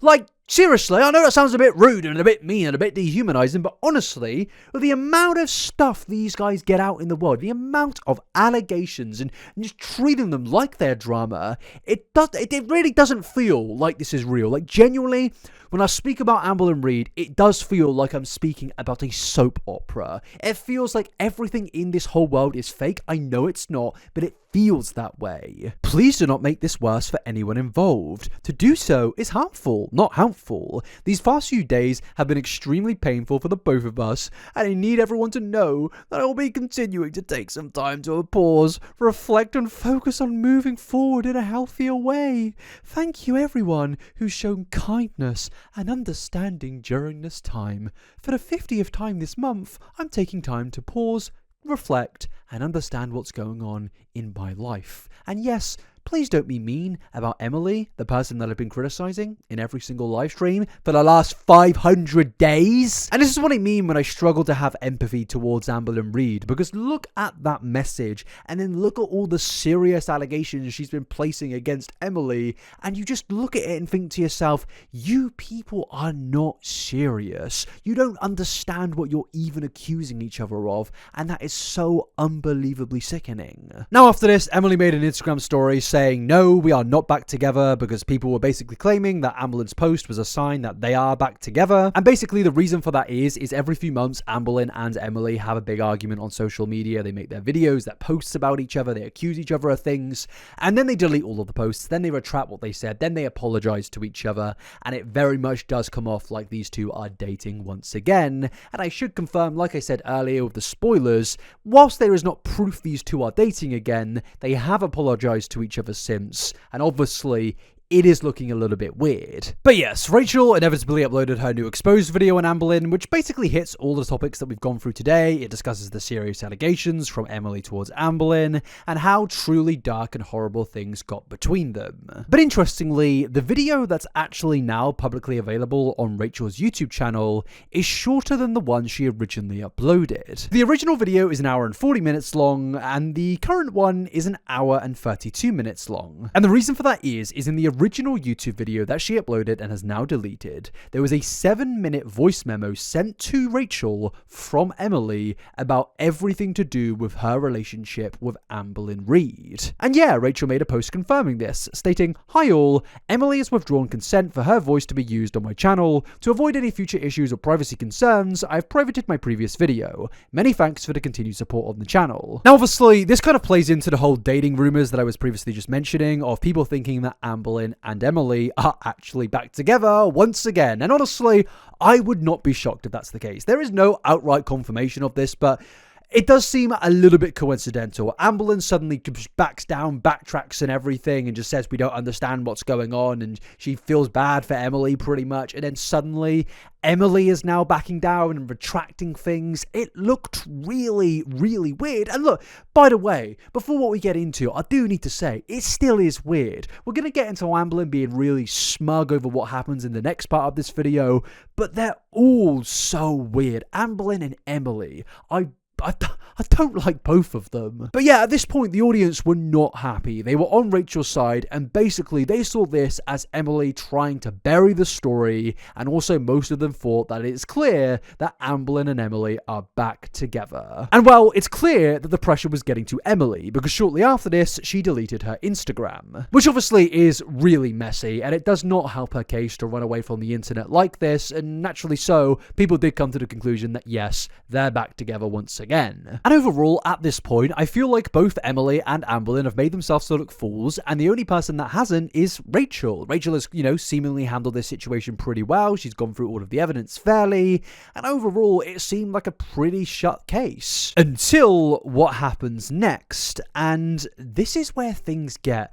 Like, seriously, I know that sounds a bit rude and a bit mean and a bit dehumanizing, but honestly, with the amount of stuff these guys get out in the world, the amount of allegations and just treating them like they're drama, it really doesn't feel like this is real. Like, genuinely, when I speak about Amberlynn Reid, it does feel like I'm speaking about a soap opera. It feels like everything in this whole world is fake. I know it's not, but it feels that way. Please do not make this worse for anyone involved. To do so is harmful, not helpful. These past few days have been extremely painful for the both of us, and I need everyone to know that I will be continuing to take some time to pause, reflect, and focus on moving forward in a healthier way. Thank you everyone who's shown kindness and understanding during this time. For the 50th time this month, I'm taking time to pause, reflect, and understand what's going on in my life. And yes, please don't be mean about Emily, the person that I've been criticizing in every single live stream for the last 500 days. And this is what I mean when I struggle to have empathy towards Amberlynn Reid, because look at that message and then look at all the serious allegations she's been placing against Emily, and you just look at it and think to yourself, you people are not serious. You don't understand what you're even accusing each other of, and that is so unbelievably sickening. Now after this, Emily made an Instagram story saying, no, we are not back together, because people were basically claiming that Amberlynn's post was a sign that they are back together. And basically the reason for that is every few months, Amberlynn and Emily have a big argument on social media. They make their videos, that posts about each other, they accuse each other of things, and then they delete all of the posts, then they retract what they said, then they apologize to each other, and it very much does come off like these two are dating once again. And I should confirm, like I said earlier with the spoilers, whilst there is not proof these two are dating again, they have apologized to each other since, and obviously it is looking a little bit weird. But yes, Rachel inevitably uploaded her new exposed video on Amberlynn, which basically hits all the topics that we've gone through today. It discusses the serious allegations from Emily towards Amberlynn, and how truly dark and horrible things got between them. But interestingly, the video that's actually now publicly available on Rachel's YouTube channel is shorter than the one she originally uploaded. The original video is 1 hour and 40 minutes long, and the current one is 1 hour and 32 minutes long. And the reason for that is in the original YouTube video that she uploaded and has now deleted, there was a 7-minute voice memo sent to Rachel from Emily about everything to do with her relationship with Amberlynn Reid. And yeah, Rachel made a post confirming this, stating, "Hi all, Emily has withdrawn consent for her voice to be used on my channel. To avoid any future issues or privacy concerns, I've privated my previous video. Many thanks for the continued support on the channel." Now obviously, this kind of plays into the whole dating rumors that I was previously just mentioning, of people thinking that Amberlynn and Emily are actually back together once again. And honestly, I would not be shocked if that's the case. There is no outright confirmation of this, but it does seem a little bit coincidental. Amberlynn suddenly just backs down, backtracks and everything, and just says we don't understand what's going on, and she feels bad for Emily pretty much, and then suddenly Emily is now backing down and retracting things. It looked really, really weird. And look, by the way, before what we get into, I do need to say, it still is weird. We're going to get into Amberlynn being really smug over what happens in the next part of this video, but they're all so weird. Amberlynn and Emily, I I don't like both of them. But yeah, at this point, the audience were not happy. They were on Rachel's side, and basically they saw this as Emily trying to bury the story, and also most of them thought that it's clear that Amberlynn and Emily are back together. And well, it's clear that the pressure was getting to Emily, because shortly after this, she deleted her Instagram, which obviously is really messy, and it does not help her case to run away from the internet like this, and naturally so, people did come to the conclusion that yes, they're back together once again. And overall, at this point, I feel like both Emily and Amberlynn have made themselves to look fools, and the only person that hasn't is Rachel. Rachel has, seemingly handled this situation pretty well. She's gone through all of the evidence fairly, and overall, it seemed like a pretty shut case. Until what happens next, and this is where things get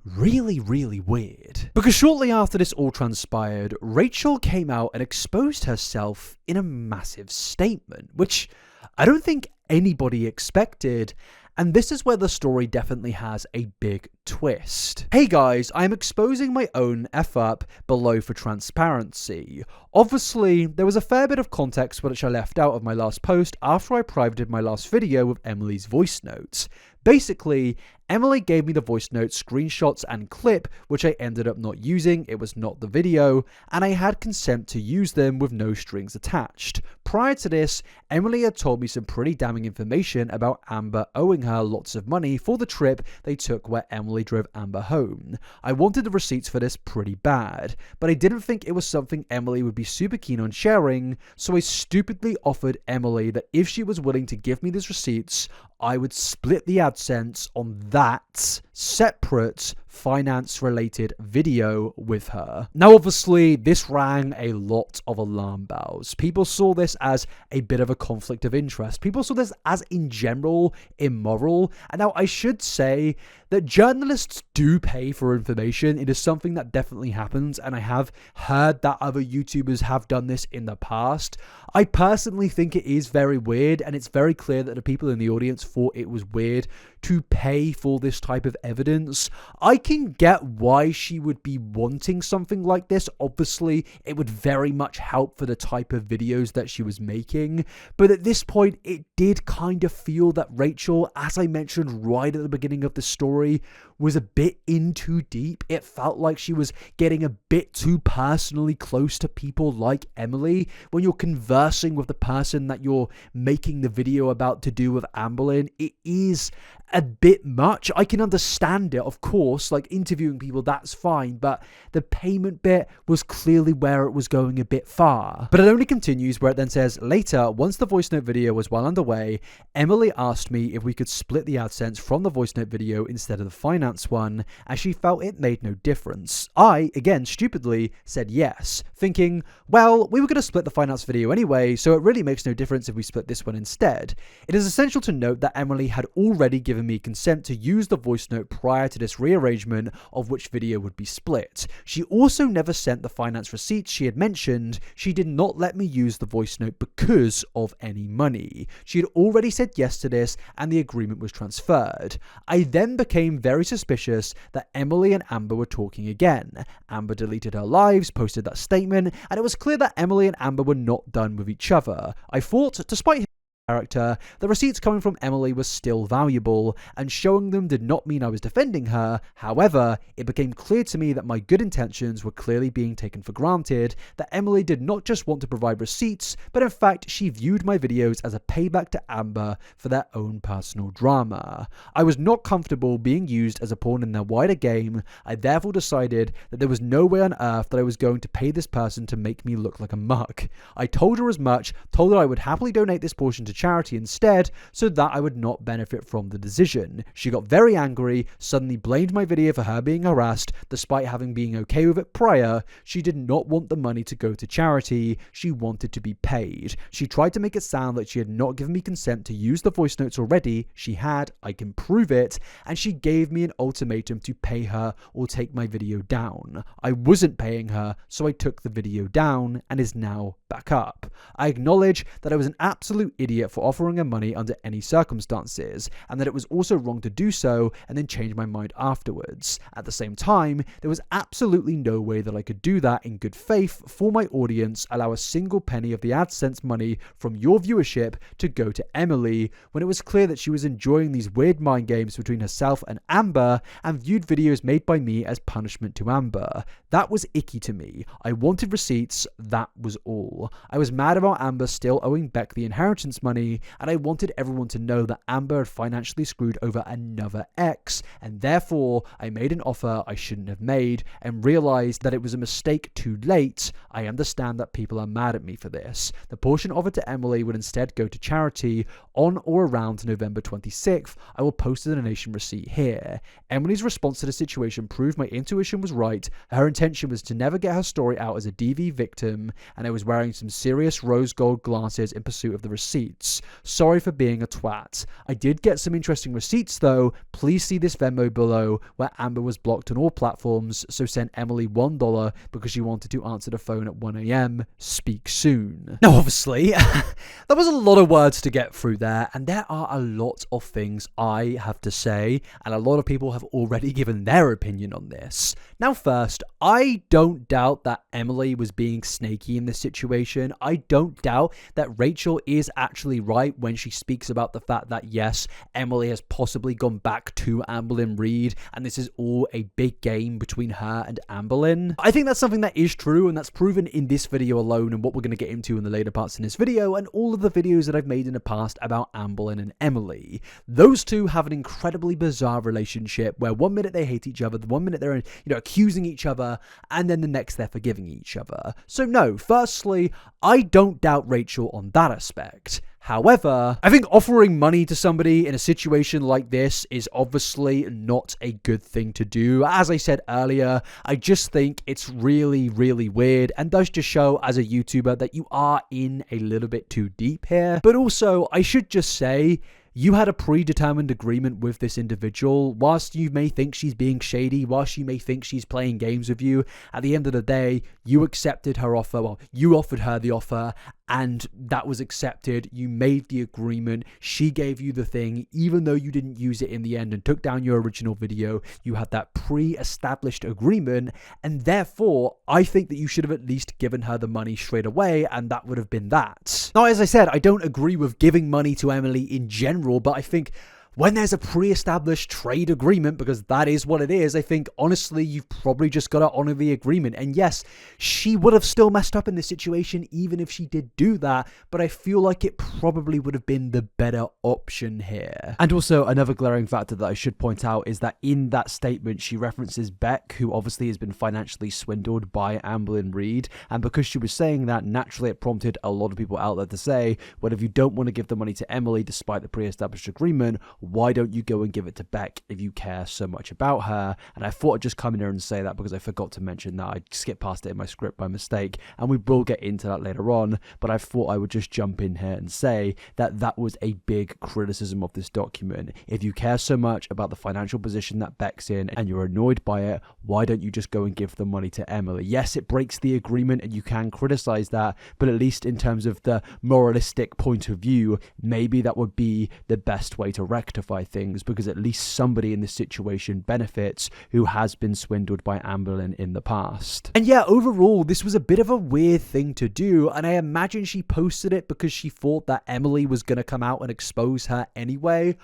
really, really weird. Because shortly after this all transpired, Rachel came out and exposed herself in a massive statement, which I don't think anybody expected. And this is where the story definitely has a big twist. Hey guys, I'm exposing my own F-up below for transparency. Obviously, there was a fair bit of context which I left out of my last post after I privated my last video with Emily's voice notes. Basically, Emily gave me the voice note screenshots and clip, which I ended up not using. It was not the video, and I had consent to use them with no strings attached. Prior to this, Emily had told me some pretty damning information about Amber owing her lots of money for the trip they took where Emily drove Amber home. I wanted the receipts for this pretty bad, but I didn't think it was something Emily would be super keen on sharing, so I stupidly offered Emily that if she was willing to give me these receipts, I would split the AdSense on that separate finance-related video with her. Now, obviously, this rang a lot of alarm bells. People saw this as a bit of a conflict of interest. People saw this as, in general, immoral. And now, I should say that journalists do pay for information. It is something that definitely happens, and I have heard that other YouTubers have done this in the past. I personally think it is very weird, and it's very clear that the people in the audience thought it was weird to pay for this type of evidence. I can get why she would be wanting something like this. Obviously, it would very much help for the type of videos that she was making. But at this point, it did kind of feel that Rachel, as I mentioned right at the beginning of the story, was a bit in too deep. It felt like she was getting a bit too personally close to people like Emily. When you're conversing with the person that you're making the video about to do with Amberlynn, it is a bit much. I can understand it, of course, like interviewing people, that's fine, but the payment bit was clearly where it was going a bit far. But it only continues where it then says, later, once the voice note video was well underway, Emily asked me if we could split the AdSense from the voice note video instead of the finance one, as she felt it made no difference. I, again, stupidly said yes, thinking, well, we were going to split the finance video anyway, so it really makes no difference if we split this one instead. It is essential to note that Emily had already given me consent to use the voice note prior to this rearrangement of which video would be split. She also never sent the finance receipts she had mentioned. She did not let me use the voice note because of any money. She had already said yes to this, and the agreement was transferred. I then became very suspicious that Emily and Amber were talking again. Amber deleted her lives, posted that statement, and it was clear that Emily and Amber were not done with each other. I thought, despite character, the receipts coming from Emily were still valuable, and showing them did not mean I was defending her. However, it became clear to me that my good intentions were clearly being taken for granted, that Emily did not just want to provide receipts, but in fact she viewed my videos as a payback to Amber for their own personal drama. I was not comfortable being used as a pawn in their wider game. I therefore decided that there was no way on earth that I was going to pay this person to make me look like a muck. I told her as much, told her I would happily donate this portion to charity instead, so that I would not benefit from the decision. She got very angry, suddenly blamed my video for her being harassed, despite having been okay with it prior. She did not want the money to go to charity, she wanted to be paid. She tried to make it sound like she had not given me consent to use the voice notes already. She had, I can prove it, and she gave me an ultimatum to pay her or take my video down. I wasn't paying her, so I took the video down and is now back up. I acknowledge that I was an absolute idiot idiot for offering her money under any circumstances, and that it was also wrong to do so and then change my mind afterwards. At the same time, there was absolutely no way that I could do that in good faith for my audience, allow a single penny of the AdSense money from your viewership to go to Emily, when it was clear that she was enjoying these weird mind games between herself and Amber and viewed videos made by me as punishment to Amber. That was icky to me. I wanted receipts, that was all. I was mad about Amber still owing Beck the inheritance money, and I wanted everyone to know that Amber had financially screwed over another ex, and therefore I made an offer I shouldn't have made and realized that it was a mistake too late. I understand that people are mad at me for this. The portion offered to Emily would instead go to charity on or around November 26th. I will post the donation receipt here. Emily's response to the situation proved my intuition was right. Her intention was to never get her story out as a DV victim, and I was wearing some serious rose gold glasses in pursuit of the receipts. Sorry for being a twat. I did get some interesting receipts though. Please see this Venmo below, where Amber was blocked on all platforms, so sent Emily $1 because she wanted to answer the phone at 1 a.m. Speak soon. Now obviously, that was a lot of words to get through there, and there are a lot of things I have to say, and a lot of people have already given their opinion on this. Now first, I don't doubt that Emily was being snaky in this situation. I don't doubt that Rachel is actually right when she speaks about the fact that yes, Emily has possibly gone back to Amberlynn Reid, and this is all a big game between her and Amberlynn. I think that's something that is true, and that's proven in this video alone and what we're going to get into in the later parts in this video, and all of the videos that I've made in the past about Amberlynn and Emily. Those two have an incredibly bizarre relationship where one minute they hate each other, the 1 minute they're accusing each other, and then the next they're forgiving each other. So no, firstly, I don't doubt Rachel on that aspect. However, I think offering money to somebody in a situation like this is obviously not a good thing to do. As I said earlier, I just think it's really, really weird and does just show as a YouTuber that you are in a little bit too deep here. But also, I should just say, you had a predetermined agreement with this individual. Whilst you may think she's being shady, whilst you may think she's playing games with you, at the end of the day, you accepted her offer. Well, you offered her the offer, and that was accepted. You made the agreement. She gave you the thing, even though you didn't use it in the end and took down your original video. You had that pre-established agreement, and therefore, I think that you should have at least given her the money straight away, and that would have been that. Now, as I said, I don't agree with giving money to Emily in general, but I think when there's a pre-established trade agreement, because that is what it is, I think, honestly, you've probably just got to honor the agreement. And yes, she would have still messed up in this situation, even if she did do that, but I feel like it probably would have been the better option here. And also, another glaring factor that I should point out is that in that statement, she references Beck, who obviously has been financially swindled by Amberlynn Reid. And because she was saying that, naturally, it prompted a lot of people out there to say, well, if you don't want to give the money to Emily, despite the pre-established agreement, why don't you go and give it to Beck if you care so much about her? And I thought I'd just come in here and say that because I forgot to mention that. I skipped past it in my script by mistake, and we will get into that later on, but I thought I would just jump in here and say that that was a big criticism of this document. If you care so much about the financial position that Beck's in and you're annoyed by it, why don't you just go and give the money to Emily? Yes, it breaks the agreement and you can criticize that, but at least in terms of the moralistic point of view, maybe that would be the best way to rectify things, because at least somebody in this situation benefits who has been swindled by Amberlynn in the past. And yeah, overall, this was a bit of a weird thing to do, and I imagine she posted it because she thought that Emily was going to come out and expose her anyway.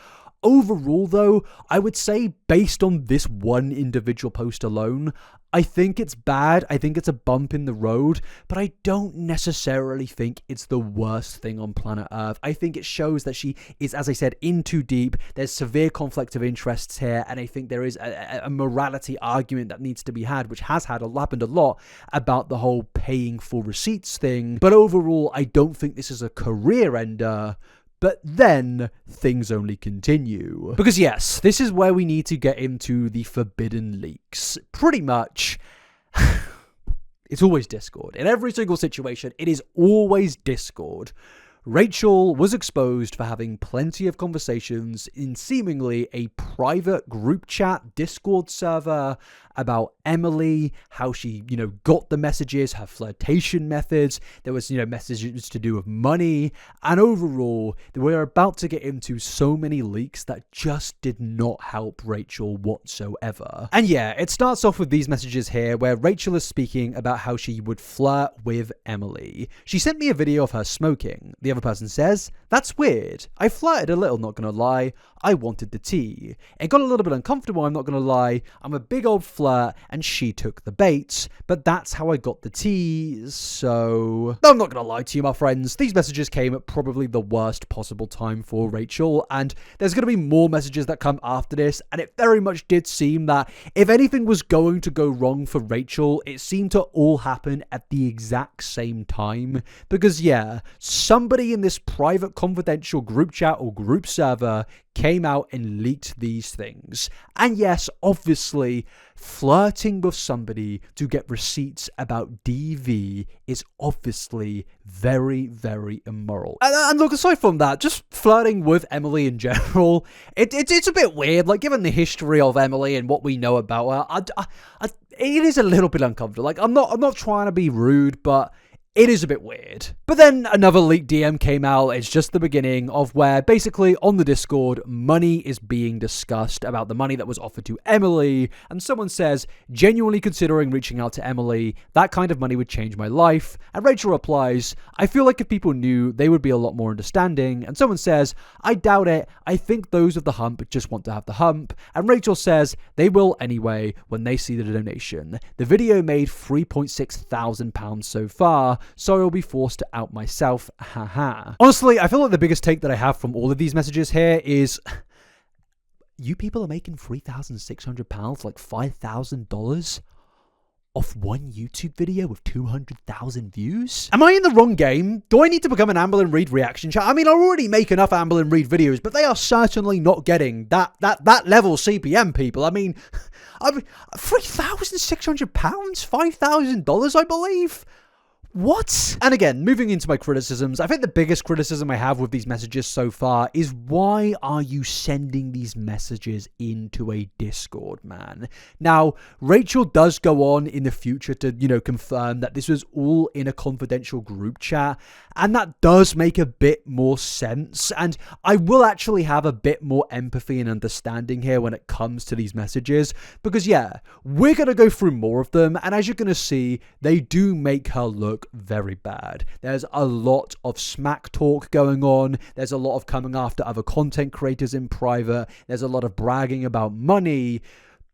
Overall, though, I would say based on this one individual post alone, I think it's bad. I think it's a bump in the road, but I don't necessarily think it's the worst thing on planet Earth. I think it shows that she is, as I said, in too deep. There's severe conflict of interests here, and I think there is a morality argument that needs to be had, which has happened a lot about the whole paying for receipts thing. But overall, I don't think this is a career ender. But then, things only continue. Because yes, this is where we need to get into the forbidden leaks. Pretty much, it's always Discord. In every single situation, it is always Discord. Rachel was exposed for having plenty of conversations in seemingly a private group chat Discord server, about Emily, how she, got the messages, her flirtation methods. There was, messages to do with money. And overall, we're about to get into so many leaks that just did not help Rachel whatsoever. And yeah, it starts off with these messages here where Rachel is speaking about how she would flirt with Emily. She sent me a video of her smoking. The other person says, "That's weird. I flirted a little, not gonna lie. I wanted the tea. It got a little bit uncomfortable, I'm not gonna lie. I'm a big old flirt and she took the bait, but that's how I got the tea, so..." I'm not gonna lie to you, my friends. These messages came at probably the worst possible time for Rachel, and there's gonna be more messages that come after this, and it very much did seem that if anything was going to go wrong for Rachel, it seemed to all happen at the exact same time. Because yeah, somebody in this private confidential group chat or group server came out and leaked these things. And yes, obviously, flirting with somebody to get receipts about DV is obviously very, very immoral. And look, aside from that, just flirting with Emily in general, it's a bit weird. Like, given the history of Emily and what we know about her, it is a little bit uncomfortable. Like, I'm not trying to be rude, but it is a bit weird. But then another leaked DM came out. It's just the beginning of where basically on the Discord, money is being discussed about the money that was offered to Emily. And someone says, "Genuinely considering reaching out to Emily. That kind of money would change my life." And Rachel replies, "I feel like if people knew, they would be a lot more understanding." And someone says, "I doubt it. I think those with the hump just want to have the hump." And Rachel says, "They will anyway when they see the donation. The video made £3,600 so far, so I'll be forced to out myself, haha." Honestly, I feel like the biggest take that I have from all of these messages here is, you people are making £3,600, like $5,000 off one YouTube video with 200,000 views? Am I in the wrong game? Do I need to become an Amberlynn Reid reaction chat? I mean, I already make enough Amberlynn Reid videos, but they are certainly not getting that level CPM, people. I mean, £3,600, $5,000, I believe. What? And again, moving into my criticisms, I think the biggest criticism I have with these messages so far is, why are you sending these messages into a Discord, man? Now, Rachel does go on in the future to, confirm that this was all in a confidential group chat, and that does make a bit more sense, and I will actually have a bit more empathy and understanding here when it comes to these messages, because yeah, we're going to go through more of them, and as you're going to see, they do make her look very bad. There's a lot of smack talk going on. There's a lot of coming after other content creators in private. There's a lot of bragging about money.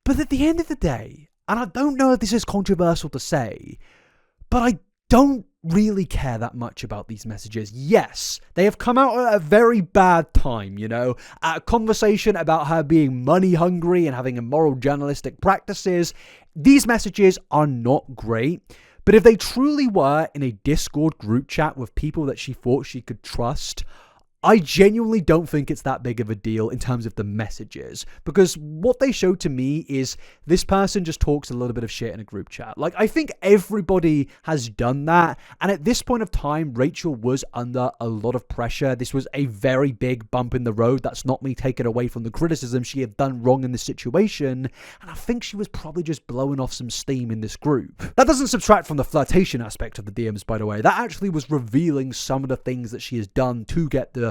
But at the end of the day, and I don't know if this is controversial to say, but I don't really care that much about these messages. Yes, they have come out at a very bad time, at a conversation about her being money hungry and having immoral journalistic practices. These messages are not great. But if they truly were in a Discord group chat with people that she thought she could trust, I genuinely don't think it's that big of a deal in terms of the messages, because what they show to me is this person just talks a little bit of shit in a group chat. Like, I think everybody has done that, and at this point of time, Rachel was under a lot of pressure. This was a very big bump in the road. That's not me taking away from the criticism she had done wrong in this situation, and I think she was probably just blowing off some steam in this group. That doesn't subtract from the flirtation aspect of the DMs, by the way. That actually was revealing some of the things that she has done to get the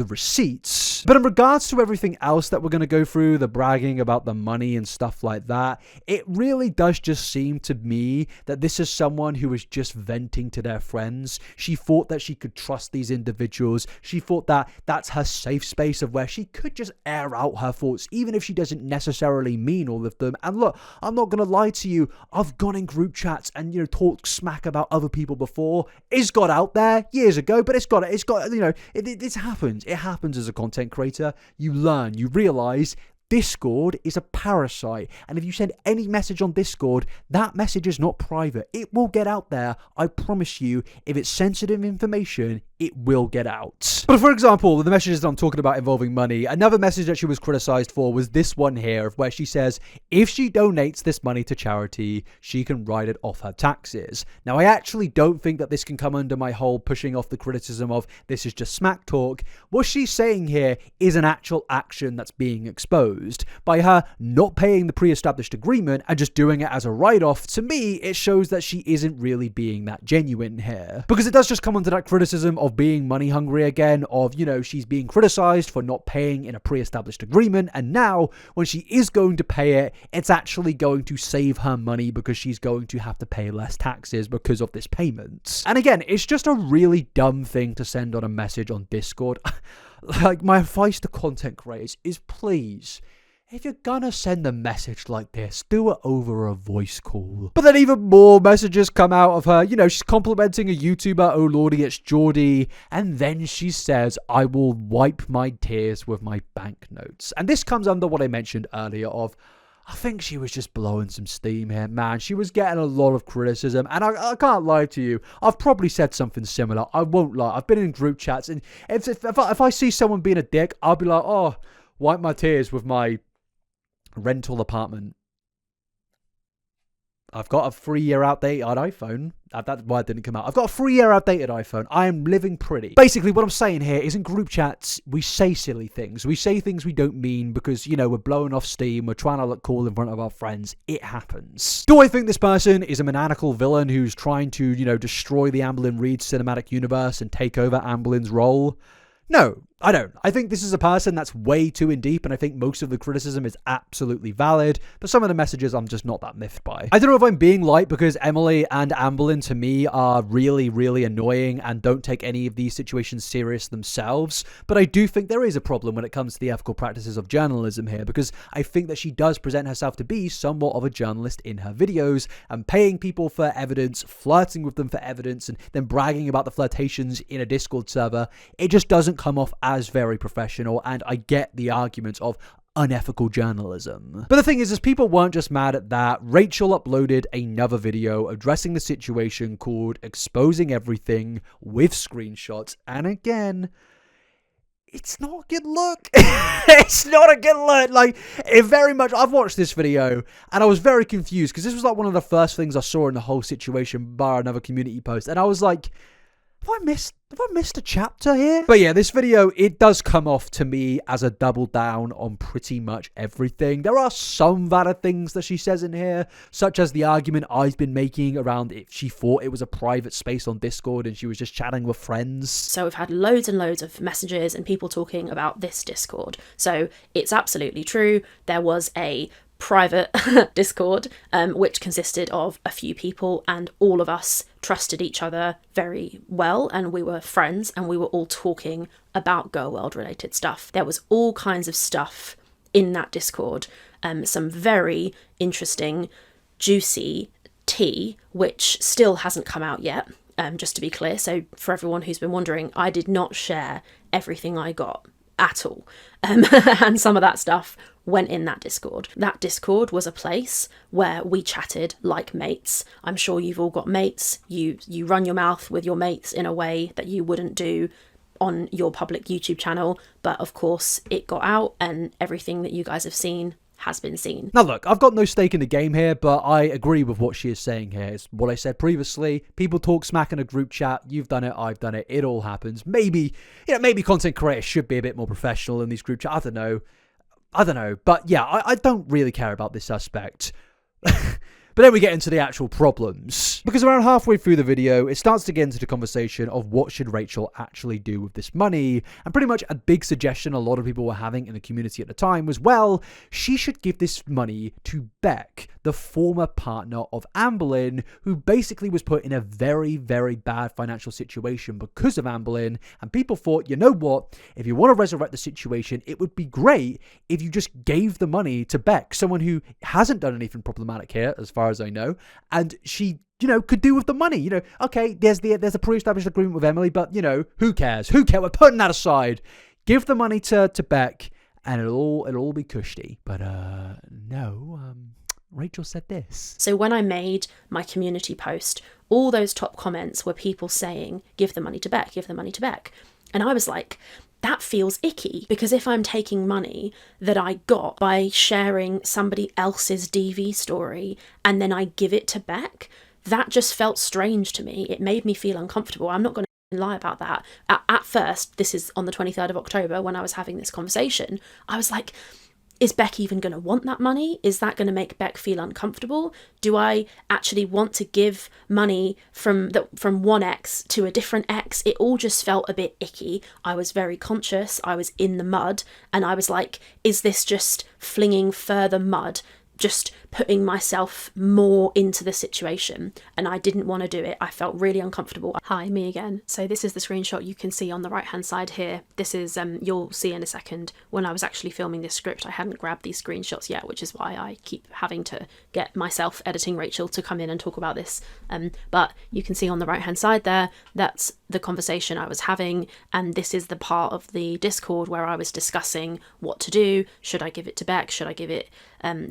receipts. But in regards to everything else that we're going to go through, the bragging about the money and stuff like that, it really does just seem to me that this is someone who is just venting to their friends. She thought that she could trust these individuals. She thought that that's her safe space of where she could just air out her thoughts, even if she doesn't necessarily mean all of them. And look, I'm not going to lie to you. I've gone in group chats and, talked smack about other people before. It's got out there years ago, but it's got, it's happened. It happens as a content creator. You learn, you realize Discord is a parasite, and if you send any message on Discord, that message is not private. It will get out there. I promise you, if it's sensitive information, it will get out. But for example, the messages that I'm talking about involving money, another message that she was criticized for was this one here, where she says, if she donates this money to charity, she can write it off her taxes. Now, I actually don't think that this can come under my whole pushing off the criticism of this is just smack talk. What she's saying here is an actual action that's being exposed. exposed. By her not paying the pre-established agreement and just doing it as a write-off, to me, it shows that she isn't really being that genuine here. Because it does just come under that criticism of being money hungry again, of, you know, she's being criticized for not paying in a pre-established agreement, and now, when she is going to pay it, it's actually going to save her money because she's going to have to pay less taxes because of this payment. And again, it's just a really dumb thing to send on a message on Discord. Like, my advice to content creators is, please, if you're gonna send a message like this, do it over a voice call. But then even more messages come out of her. You know, she's complimenting a YouTuber, oh lordy, it's Geordie. And then she says, I will wipe my tears with my banknotes. And this comes under what I mentioned earlier of, I think she was just blowing some steam here, man. She was getting a lot of criticism, and I can't lie to you. I've probably said something similar. I won't lie. I've been in group chats, and if I see someone being a dick, I'll be like, oh, wipe my tears with my rental apartment. I've got a 3-year outdated iPhone. That's why it didn't come out. I've got a 3-year outdated iPhone. I am living pretty. Basically, what I'm saying here is in group chats, we say silly things. We say things we don't mean because, you know, we're blowing off steam. We're trying to look cool in front of our friends. It happens. Do I think this person is a maniacal villain who's trying to, you know, destroy the Amberlynn Reid cinematic universe and take over Amberlynn's role? No, I don't. I think this is a person that's way too in deep, and I think most of the criticism is absolutely valid, but some of the messages I'm just not that miffed by. I don't know if I'm being light because Emily and Amberlynn to me are really, really annoying and don't take any of these situations serious themselves, but I do think there is a problem when it comes to the ethical practices of journalism here, because I think that she does present herself to be somewhat of a journalist in her videos, and paying people for evidence, flirting with them for evidence, and then bragging about the flirtations in a Discord server. It just doesn't come off as very professional, and I get the arguments of unethical journalism. But the thing is people weren't just mad at that. Rachel uploaded another video addressing the situation called Exposing Everything with screenshots, and again, it's not a good look. It's not a good look. Like, it very much, I've watched this video and I was very confused because this was like one of the first things I saw in the whole situation bar another community post, and I was like, have I missed a chapter here? But yeah, this video, it does come off to me as a double down on pretty much everything. There are some valid things that she says in here, such as the argument I've been making around if she thought it was a private space on Discord and she was just chatting with friends. So we've had loads and loads of messages and people talking about this Discord. So it's absolutely true. There was a private Discord, which consisted of a few people, and all of us trusted each other very well, and we were friends, and we were all talking about Girl World related stuff. There was all kinds of stuff in that Discord, some very interesting, juicy tea, which still hasn't come out yet, just to be clear. So for everyone who's been wondering, I did not share everything I got at all. And some of that stuff went in that Discord. That Discord was a place where we chatted like mates. I'm sure you've all got mates. You run your mouth with your mates in a way that you wouldn't do on your public YouTube channel. But of course, it got out, and everything that you guys have seen has been seen. Now look, I've got no stake in the game here, but I agree with what she is saying here. It's what I said previously. People talk smack in a group chat. You've done it, I've done it. It all happens. Maybe content creators should be a bit more professional in these group chats. I don't know. But yeah, I don't really care about this aspect. But then we get into the actual problems. Because around halfway through the video, it starts to get into the conversation of what should Rachel actually do with this money. And pretty much a big suggestion a lot of people were having in the community at the time was, well, she should give this money to Beck, the former partner of Amberlynn, who basically was put in a very, very bad financial situation because of Amberlynn. And people thought, you know what? If you want to resurrect the situation, it would be great if you just gave the money to Beck, someone who hasn't done anything problematic here, as far as I know, and she, you know, could do with the money. You know, okay, there's a pre-established agreement with Emily, but, you know, who cares? We're putting that aside. Give the money to Beck, and it'll all be cushy. But no, Rachel said this. So when I made my community post, all those top comments were people saying, give the money to Beck, give the money to Beck. And I was like, that feels icky, because if I'm taking money that I got by sharing somebody else's DV story and then I give it to Beck, that just felt strange to me. It made me feel uncomfortable. I'm not going to lie about that. At first, this is on the 23rd of October when I was having this conversation, I was like, is Beck even going to want that money? Is that going to make Beck feel uncomfortable? Do I actually want to give money from one ex to a different ex? It all just felt a bit icky. I was very conscious. I was in the mud, and I was like, is this just flinging further mud? Just putting myself more into the situation, and I didn't want to do it. I felt really uncomfortable. Hi, me again. So this is the screenshot you can see on the right hand side here. This is you'll see in a second. When I was actually filming this script, I hadn't grabbed these screenshots yet, which is why I keep having to get myself editing Rachel to come in and talk about this. But you can see on the right hand side there, that's the conversation I was having, and this is the part of the Discord where I was discussing what to do. Should I give it to Beck? Should I give it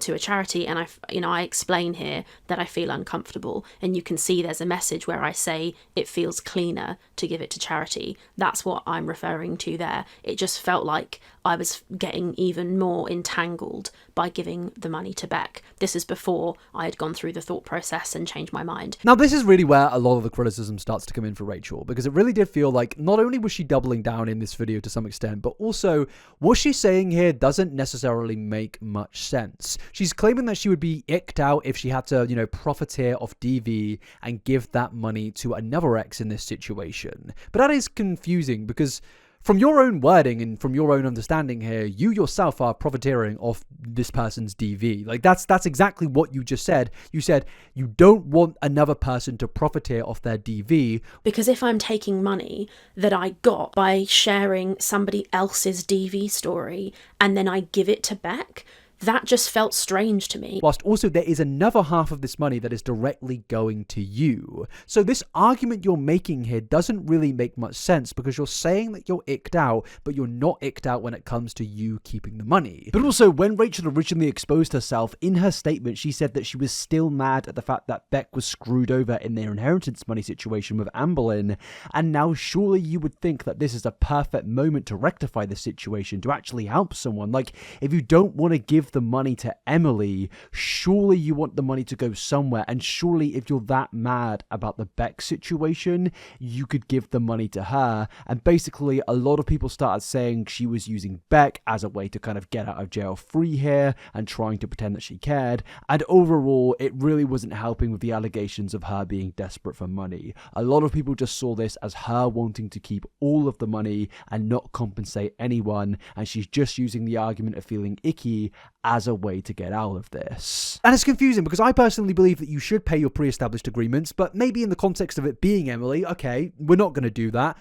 to a charity? And I explain here that I feel uncomfortable, and you can see there's a message where I say it feels cleaner to give it to charity. That's what I'm referring to there. It just felt like I was getting even more entangled by giving the money to Beck. This is before I had gone through the thought process and changed my mind. Now, this is really where a lot of the criticism starts to come in for Rachel, because it really did feel like not only was she doubling down in this video to some extent, but also what she's saying here doesn't necessarily make much sense. She's claiming that she would be icked out if she had to, profiteer off DV and give that money to another ex in this situation. But that is confusing, because from your own wording and from your own understanding here, you yourself are profiteering off this person's DV. Like, that's exactly what you just said. You said you don't want another person to profiteer off their DV. Because if I'm taking money that I got by sharing somebody else's DV story and then I give it to Beck, that just felt strange to me. Whilst also there is another half of this money that is directly going to you. So this argument you're making here doesn't really make much sense, because you're saying that you're icked out, but you're not icked out when it comes to you keeping the money. But also, when Rachel originally exposed herself, in her statement, she said that she was still mad at the fact that Beck was screwed over in their inheritance money situation with Amberlynn. And now surely you would think that this is a perfect moment to rectify the situation, to actually help someone. Like, if you don't want to give the money to Emily, surely you want the money to go somewhere, and surely if you're that mad about the Beck situation, you could give the money to her. And basically a lot of people started saying she was using Beck as a way to kind of get out of jail free here and trying to pretend that she cared, and overall it really wasn't helping with the allegations of her being desperate for money. A lot of people just saw this as her wanting to keep all of the money and not compensate anyone, and she's just using the argument of feeling icky as a way to get out of this. And it's confusing, because I personally believe that you should pay your pre-established agreements, but maybe in the context of it being Emily, okay, we're not going to do that.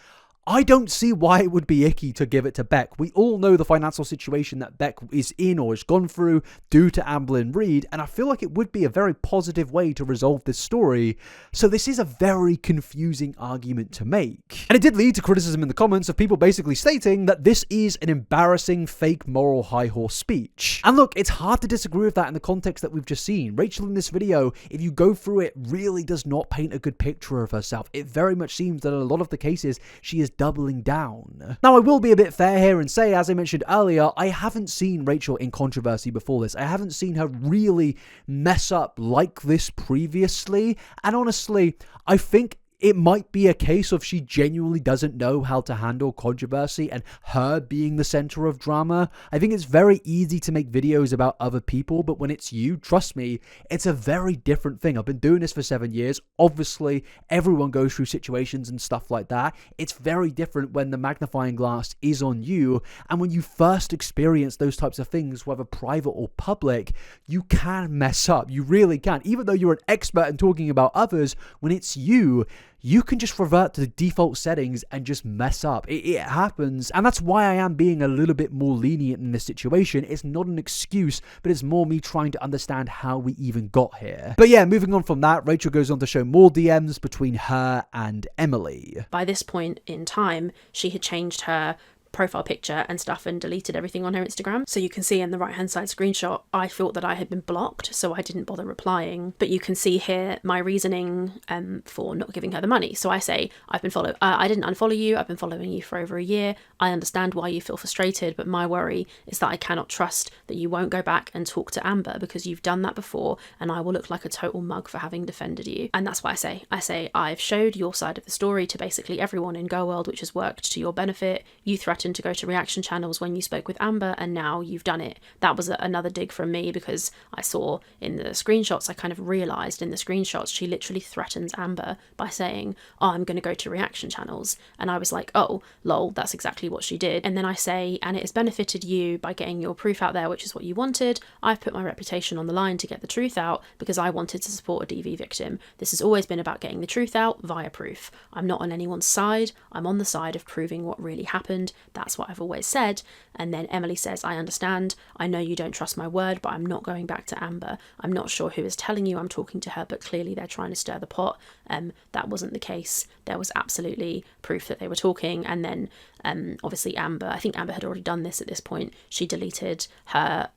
I don't see why it would be icky to give it to Beck. We all know the financial situation that Beck is in or has gone through due to Amberlynn Reid, and I feel like it would be a very positive way to resolve this story. So this is a very confusing argument to make. And it did lead to criticism in the comments of people basically stating that this is an embarrassing fake moral high horse speech. And look, it's hard to disagree with that in the context that we've just seen. Rachel in this video, if you go through it, really does not paint a good picture of herself. It very much seems that in a lot of the cases, she is doubling down. Now, I will be a bit fair here and say, as I mentioned earlier, I haven't seen Rachel in controversy before this. I haven't seen her really mess up like this previously. And honestly, I think it might be a case of she genuinely doesn't know how to handle controversy and her being the center of drama. I think it's very easy to make videos about other people, but when it's you, trust me, it's a very different thing. I've been doing this for 7 years. Obviously, everyone goes through situations and stuff like that. It's very different when the magnifying glass is on you, and when you first experience those types of things, whether private or public, you can mess up. You really can. Even though you're an expert in talking about others, when it's you can just revert to the default settings and just mess up. It happens, and that's why I am being a little bit more lenient in this situation. It's not an excuse, but it's more me trying to understand how we even got here. But yeah, moving on from that, Rachel goes on to show more DMs between her and Emily. By this point in time, she had changed her profile picture and stuff and deleted everything on her Instagram. So you can see in the right hand side screenshot, I thought that I had been blocked, so I didn't bother replying. But you can see here my reasoning for not giving her the money. So I say, I've been followed. I didn't unfollow you. I've been following you for over a year. I understand why you feel frustrated, but my worry is that I cannot trust that you won't go back and talk to Amber, because you've done that before and I will look like a total mug for having defended you. And that's what I say, I've showed your side of the story to basically everyone in Go World, which has worked to your benefit. You threatened threatened to go to reaction channels when you spoke with Amber, and now you've done it. That was another dig from me, because I saw in the screenshots, I kind of realised in the screenshots, she literally threatens Amber by saying, oh, I'm going to go to reaction channels. And I was like, oh, lol, that's exactly what she did. And then I say, and it has benefited you by getting your proof out there, which is what you wanted. I've put my reputation on the line to get the truth out because I wanted to support a DV victim. This has always been about getting the truth out via proof. I'm not on anyone's side. I'm on the side of proving what really happened. That's what I've always said. And then Emily says, I understand. I know you don't trust my word, but I'm not going back to Amber. I'm not sure who is telling you I'm talking to her, but clearly they're trying to stir the pot. That wasn't the case. There was absolutely proof that they were talking. And then obviously Amber, I think Amber had already done this at this point. She deleted her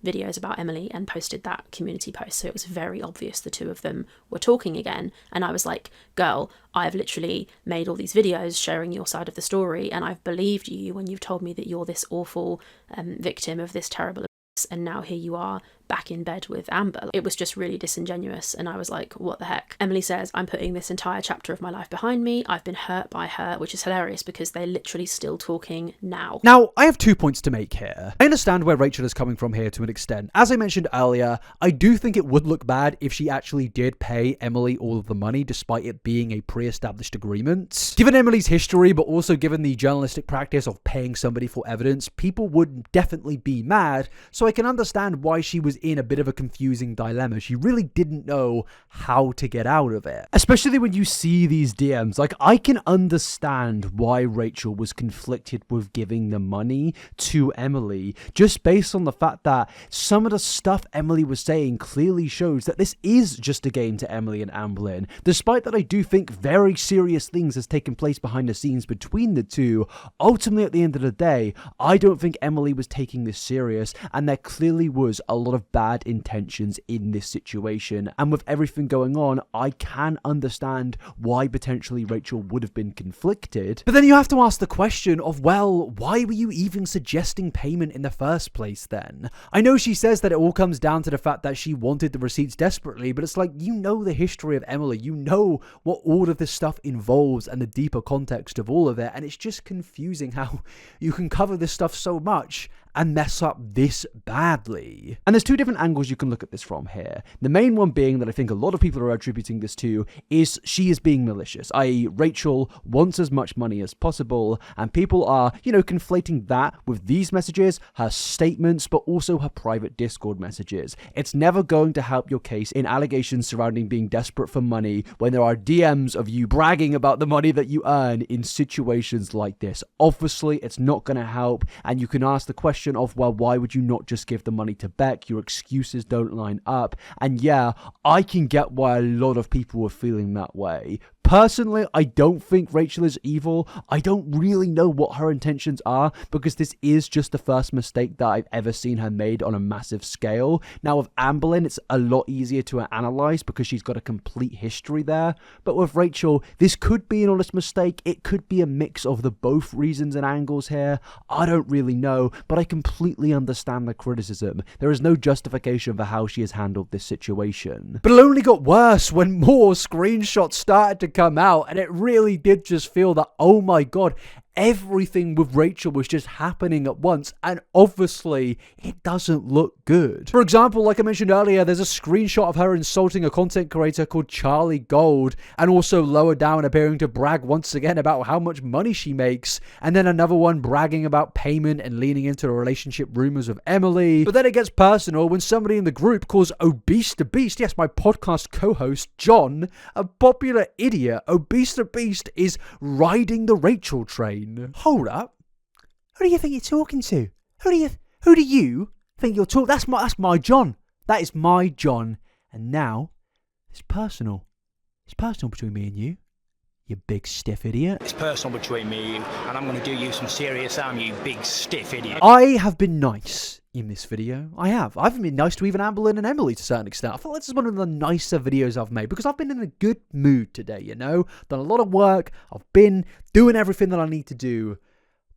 videos about Emily and posted that community post. So it was very obvious the two of them were talking again. And I was like, girl, I've literally made all these videos sharing your side of the story, and I've believed you when you've told me that you're this awful victim of this terrible abuse, and now here you are back in bed with Amber. It was just really disingenuous, and I was like, what the heck? Emily says, I'm putting this entire chapter of my life behind me. I've been hurt by her, which is hilarious because they're literally still talking now. Now, I have 2 points to make here. I understand where Rachel is coming from here to an extent. As I mentioned earlier, I do think it would look bad if she actually did pay Emily all of the money despite it being a pre-established agreement. Given Emily's history, but also given the journalistic practice of paying somebody for evidence, people would definitely be mad, so I can understand why she was in a bit of a confusing dilemma. She really didn't know how to get out of it. Especially when you see these DMs. Like, I can understand why Rachel was conflicted with giving the money to Emily, just based on the fact that some of the stuff Emily was saying clearly shows that this is just a game to Emily and Amberlynn. Despite that I do think very serious things has taken place behind the scenes between the two, ultimately at the end of the day, I don't think Emily was taking this serious, and there clearly was a lot of bad intentions in this situation. And with everything going on, I can understand why potentially Rachel would have been conflicted. But then you have to ask the question of, well, why were you even suggesting payment in the first place then? I know she says that it all comes down to the fact that she wanted the receipts desperately, but it's like, you know the history of Emily, you know what all of this stuff involves and the deeper context of all of it, and it's just confusing how you can cover this stuff so much and mess up this badly. And there's 2 different angles you can look at this from here. The main one being that I think a lot of people are attributing this to is she is being malicious, i.e. Rachel wants as much money as possible, and people are, conflating that with these messages, her statements, but also her private Discord messages. It's never going to help your case in allegations surrounding being desperate for money when there are DMs of you bragging about the money that you earn in situations like this. Obviously, it's not going to help, and you can ask the question of, well, why would you not just give the money to Beck? Your excuses don't line up. And yeah, I can get why a lot of people were feeling that way. Personally, I don't think Rachel is evil. I don't really know what her intentions are, because this is just the first mistake that I've ever seen her made on a massive scale. Now with Amberlynn, it's a lot easier to analyze because she's got a complete history there. But with Rachel, this could be an honest mistake. It could be a mix of the both reasons and angles here. I don't really know, but I completely understand the criticism. There is no justification for how she has handled this situation. But it only got worse when more screenshots started to come out, and it really did just feel that, oh my god, everything with Rachel was just happening at once, and obviously it doesn't look good. For example, like I mentioned earlier, there's a screenshot of her insulting a content creator called Charlie Gold, and also lower down appearing to brag once again about how much money she makes, and then another one bragging about payment and leaning into the relationship rumors of Emily. But then it gets personal when somebody in the group calls Obese the Beast, yes, my podcast co-host John, a popular idiot. Obese the Beast is riding the Rachel train. Hold up. Who do you think you're talking to? Who do you think you're talking? That's my John. That is my John. And now it's personal. It's personal between me and you. You big stiff idiot. It's personal between me and you, and I'm going to do you some serious harm, you big stiff idiot. I have been nice in this video. I have. I've been nice to even Amberlynn and Emily to a certain extent. I thought this is one of the nicer videos I've made because I've been in a good mood today, Done a lot of work. I've been doing everything that I need to do.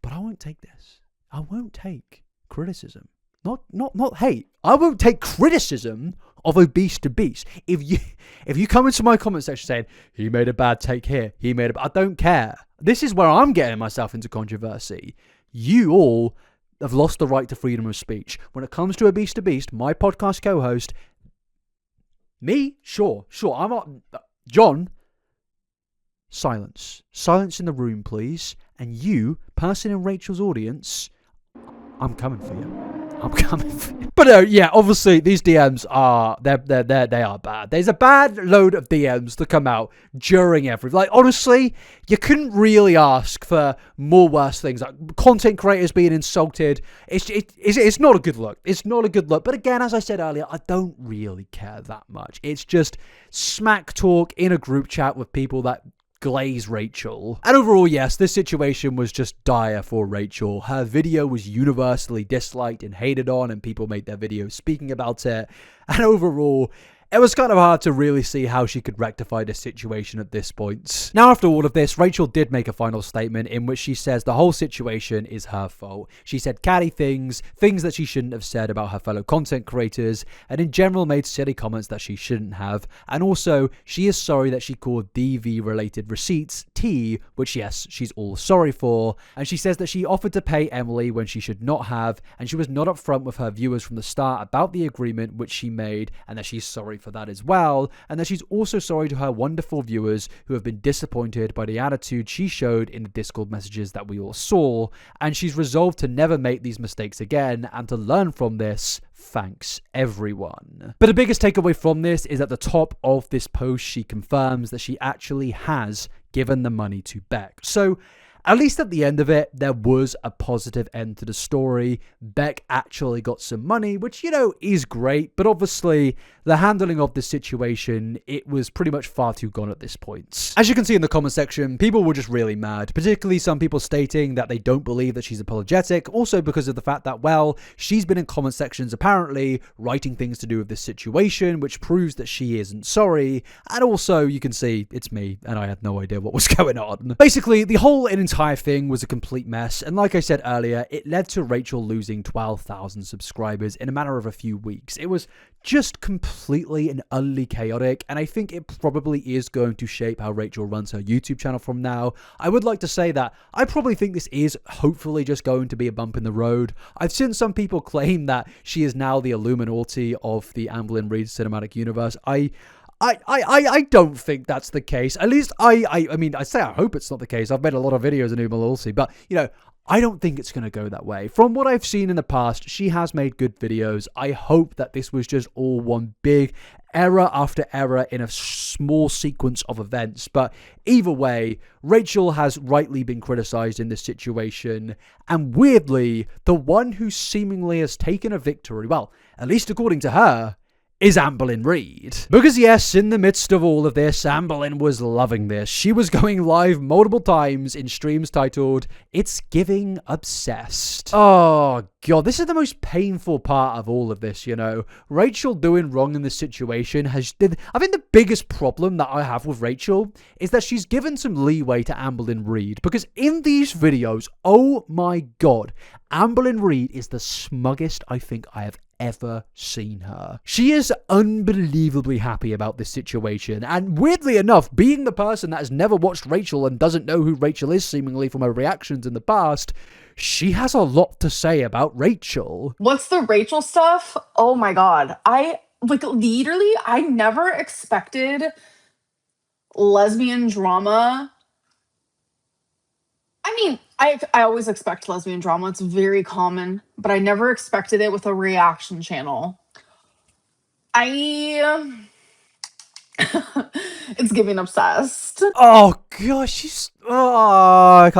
But I won't take this. I won't take criticism. Not hate. I won't take criticism of Obese to Beast. If you come into my comment section saying, he made a bad take here, I don't care. This is where I'm getting myself into controversy. you all have lost the right to freedom of speech. When it comes to a Beast to Beast, my podcast co-host, me, sure, I'm not, John, silence in the room, please. And you, person in Rachel's audience, I'm coming for you. But yeah, obviously these DMs are they are bad. There's a bad load of DMs that come out during like, honestly, you couldn't really ask for more worse things. Like content creators being insulted. It's not a good look. It's not a good look. But again, as I said earlier, I don't really care that much. It's just smack talk in a group chat with people that glaze Rachel. And overall, yes, this situation was just dire for Rachel. Her video was universally disliked and hated on, and people made their videos speaking about it. And overall, it was kind of hard to really see how she could rectify this situation at this point. Now, after all of this, Rachel did make a final statement in which she says the whole situation is her fault. She said catty things that she shouldn't have said about her fellow content creators, and in general made silly comments that she shouldn't have. And also, she is sorry that she called DV-related receipts tea, which yes, she's all sorry for. And she says that she offered to pay Emily when she should not have, and she was not upfront with her viewers from the start about the agreement which she made, and that she's sorry for that as well, and that she's also sorry to her wonderful viewers who have been disappointed by the attitude she showed in the Discord messages that we all saw, and she's resolved to never make these mistakes again and to learn from this. Thanks, everyone. But the biggest takeaway from this is at the top of this post, she confirms that she actually has given the money to Beck. So at least at the end of it, there was a positive end to the story. Beck actually got some money, which, you know, is great. But obviously, the handling of this situation, it was pretty much far too gone at this point. As you can see in the comment section, people were just really mad. Particularly some people stating that they don't believe that she's apologetic. Also because of the fact that, well, she's been in comment sections apparently writing things to do with this situation, which proves that she isn't sorry. And also, you can see it's me, and I had no idea what was going on. Basically, the whole entire thing was a complete mess, and like I said earlier, it led to Rachel losing 12,000 subscribers in a matter of a few weeks. It was just completely and utterly chaotic, and I think it probably is going to shape how Rachel runs her YouTube channel from now. I would like to say that I probably think this is hopefully just going to be a bump in the road. I've seen some people claim that she is now the Illuminati of the Amberlynn Reid cinematic universe. I don't think that's the case. At least I mean, I say I hope it's not the case. I've made a lot of videos on Uma, but, you know, I don't think it's going to go that way. From what I've seen in the past, she has made good videos. I hope that this was just all one big error after error in a small sequence of events. But either way, Rachel has rightly been criticized in this situation. And weirdly, the one who seemingly has taken a victory, well, at least according to her, is Amberlynn Reid. Because yes, in the midst of all of this, Amberlynn was loving this. She was going live multiple times in streams titled, "It's Giving Obsessed." Oh god, this is the most painful part of all of this, you know. Rachel doing wrong in this situation I think the biggest problem that I have with Rachel is that she's given some leeway to Amberlynn Reid. Because in these videos, oh my god, Amberlynn Reid is the smuggest I think I have ever seen her. She is unbelievably happy about this situation, and weirdly enough, being the person that has never watched Rachel and doesn't know who Rachel is seemingly from her reactions in the past, she has a lot to say about Rachel. What's the Rachel stuff? Oh my god. I never expected lesbian drama. I mean, I always expect lesbian drama. It's very common, but I never expected it with a reaction channel. It's giving obsessed. Oh gosh, I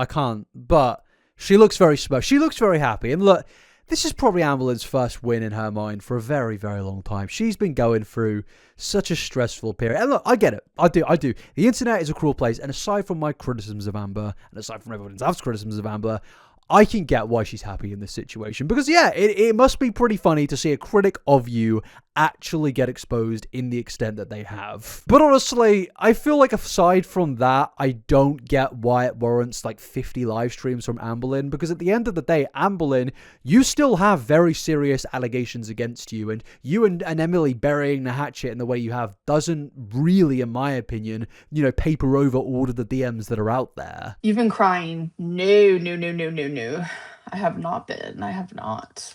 can't, but she looks very smug. She looks very happy. And look, this is probably Amberlynn's first win in her mind for a very, very long time. She's been going through such a stressful period. And look, I get it. I do. The internet is a cruel place. And aside from my criticisms of Amber, and aside from everyone else's criticisms of Amber, I can get why she's happy in this situation. Because, yeah, it must be pretty funny to see a critic of you actually get exposed in the extent that they have. But honestly, I feel like aside from that, I don't get why it warrants like 50 live streams from Amberlynn. Because at the end of the day, Amberlynn, you still have very serious allegations against you. And you and Emily burying the hatchet in the way you have doesn't really, in my opinion, you know, paper over all of the DMs that are out there. You've been crying. No. No, I have not been. I have not.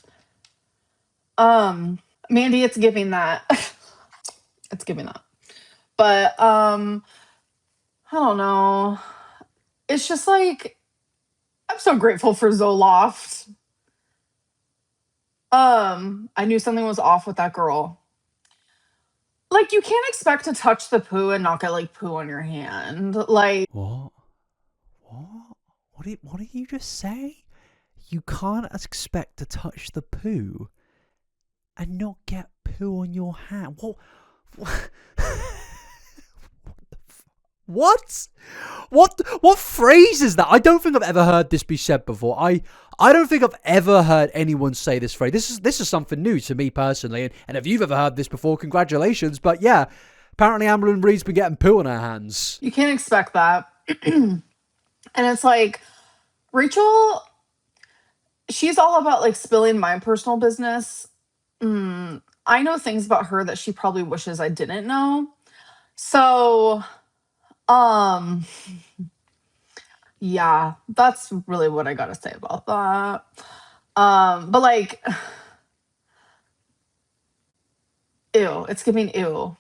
Mandy, it's giving that. It's giving that. But I don't know. It's just like I'm so grateful for Zoloft. I knew something was off with that girl. Like, you can't expect to touch the poo and not get like poo on your hand. Like, What? What did you just say? You can't expect to touch the poo and not get poo on your hand. What? What? What phrase is that? I don't think I've ever heard this be said before. I don't think I've ever heard anyone say this phrase. This is something new to me personally. And if you've ever heard this before, congratulations. But yeah, apparently Amberlynn Reid's been getting poo on her hands. you can't expect that. And it's like, Rachel, she's all about like spilling my personal business. I know things about her that she probably wishes I didn't know. So, yeah, that's really what I gotta say about that. But like, ew, it's giving ew.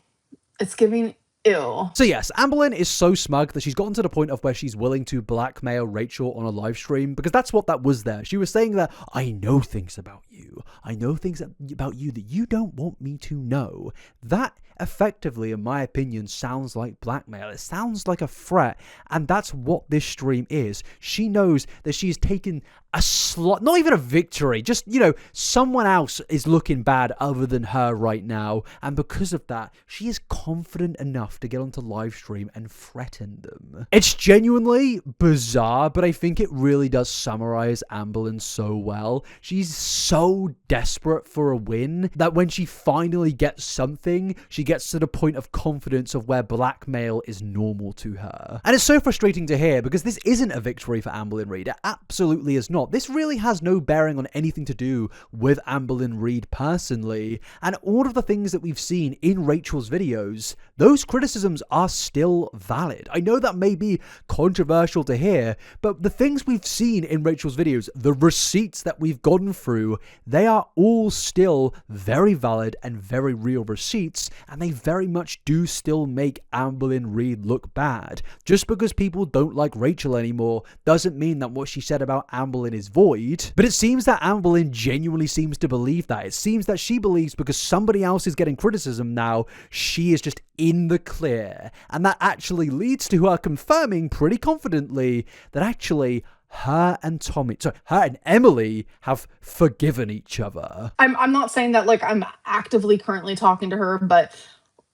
It's giving ew. So yes, Amberlynn is so smug that she's gotten to the point of where she's willing to blackmail Rachel on a live stream, because that's what that was there. She was saying that, I know things about you. I know things about you that you don't want me to know. That effectively, in my opinion, sounds like blackmail. It sounds like a threat, and that's what this stream is. She knows that she's taken a slot, not even a victory, just, you know, someone else is looking bad other than her right now, and because of that, she is confident enough to get onto live stream and threaten them. It's genuinely bizarre, but I think it really does summarize Amberlynn so well. She's so desperate for a win that when she finally gets something, she gets to the point of confidence of where blackmail is normal to her. And it's so frustrating to hear, because this isn't a victory for Amberlynn Reid. It absolutely is not. This really has no bearing on anything to do with Amberlynn Reid personally, and all of the things that we've seen in Rachel's videos, those criticisms are still valid. I know that may be controversial to hear, but the things we've seen in Rachel's videos, the receipts that we've gone through, they are all still very valid and very real receipts, and they very much do still make Amberlynn Reid look bad. Just because people don't like Rachel anymore doesn't mean that what she said about Amberlynn is void, but it seems that Amberlynn genuinely seems to believe that. It seems that she believes because somebody else is getting criticism now, she is just in the clear, and that actually leads to her confirming pretty confidently that actually her and Emily have forgiven each other. I'm not saying that like I'm actively currently talking to her, but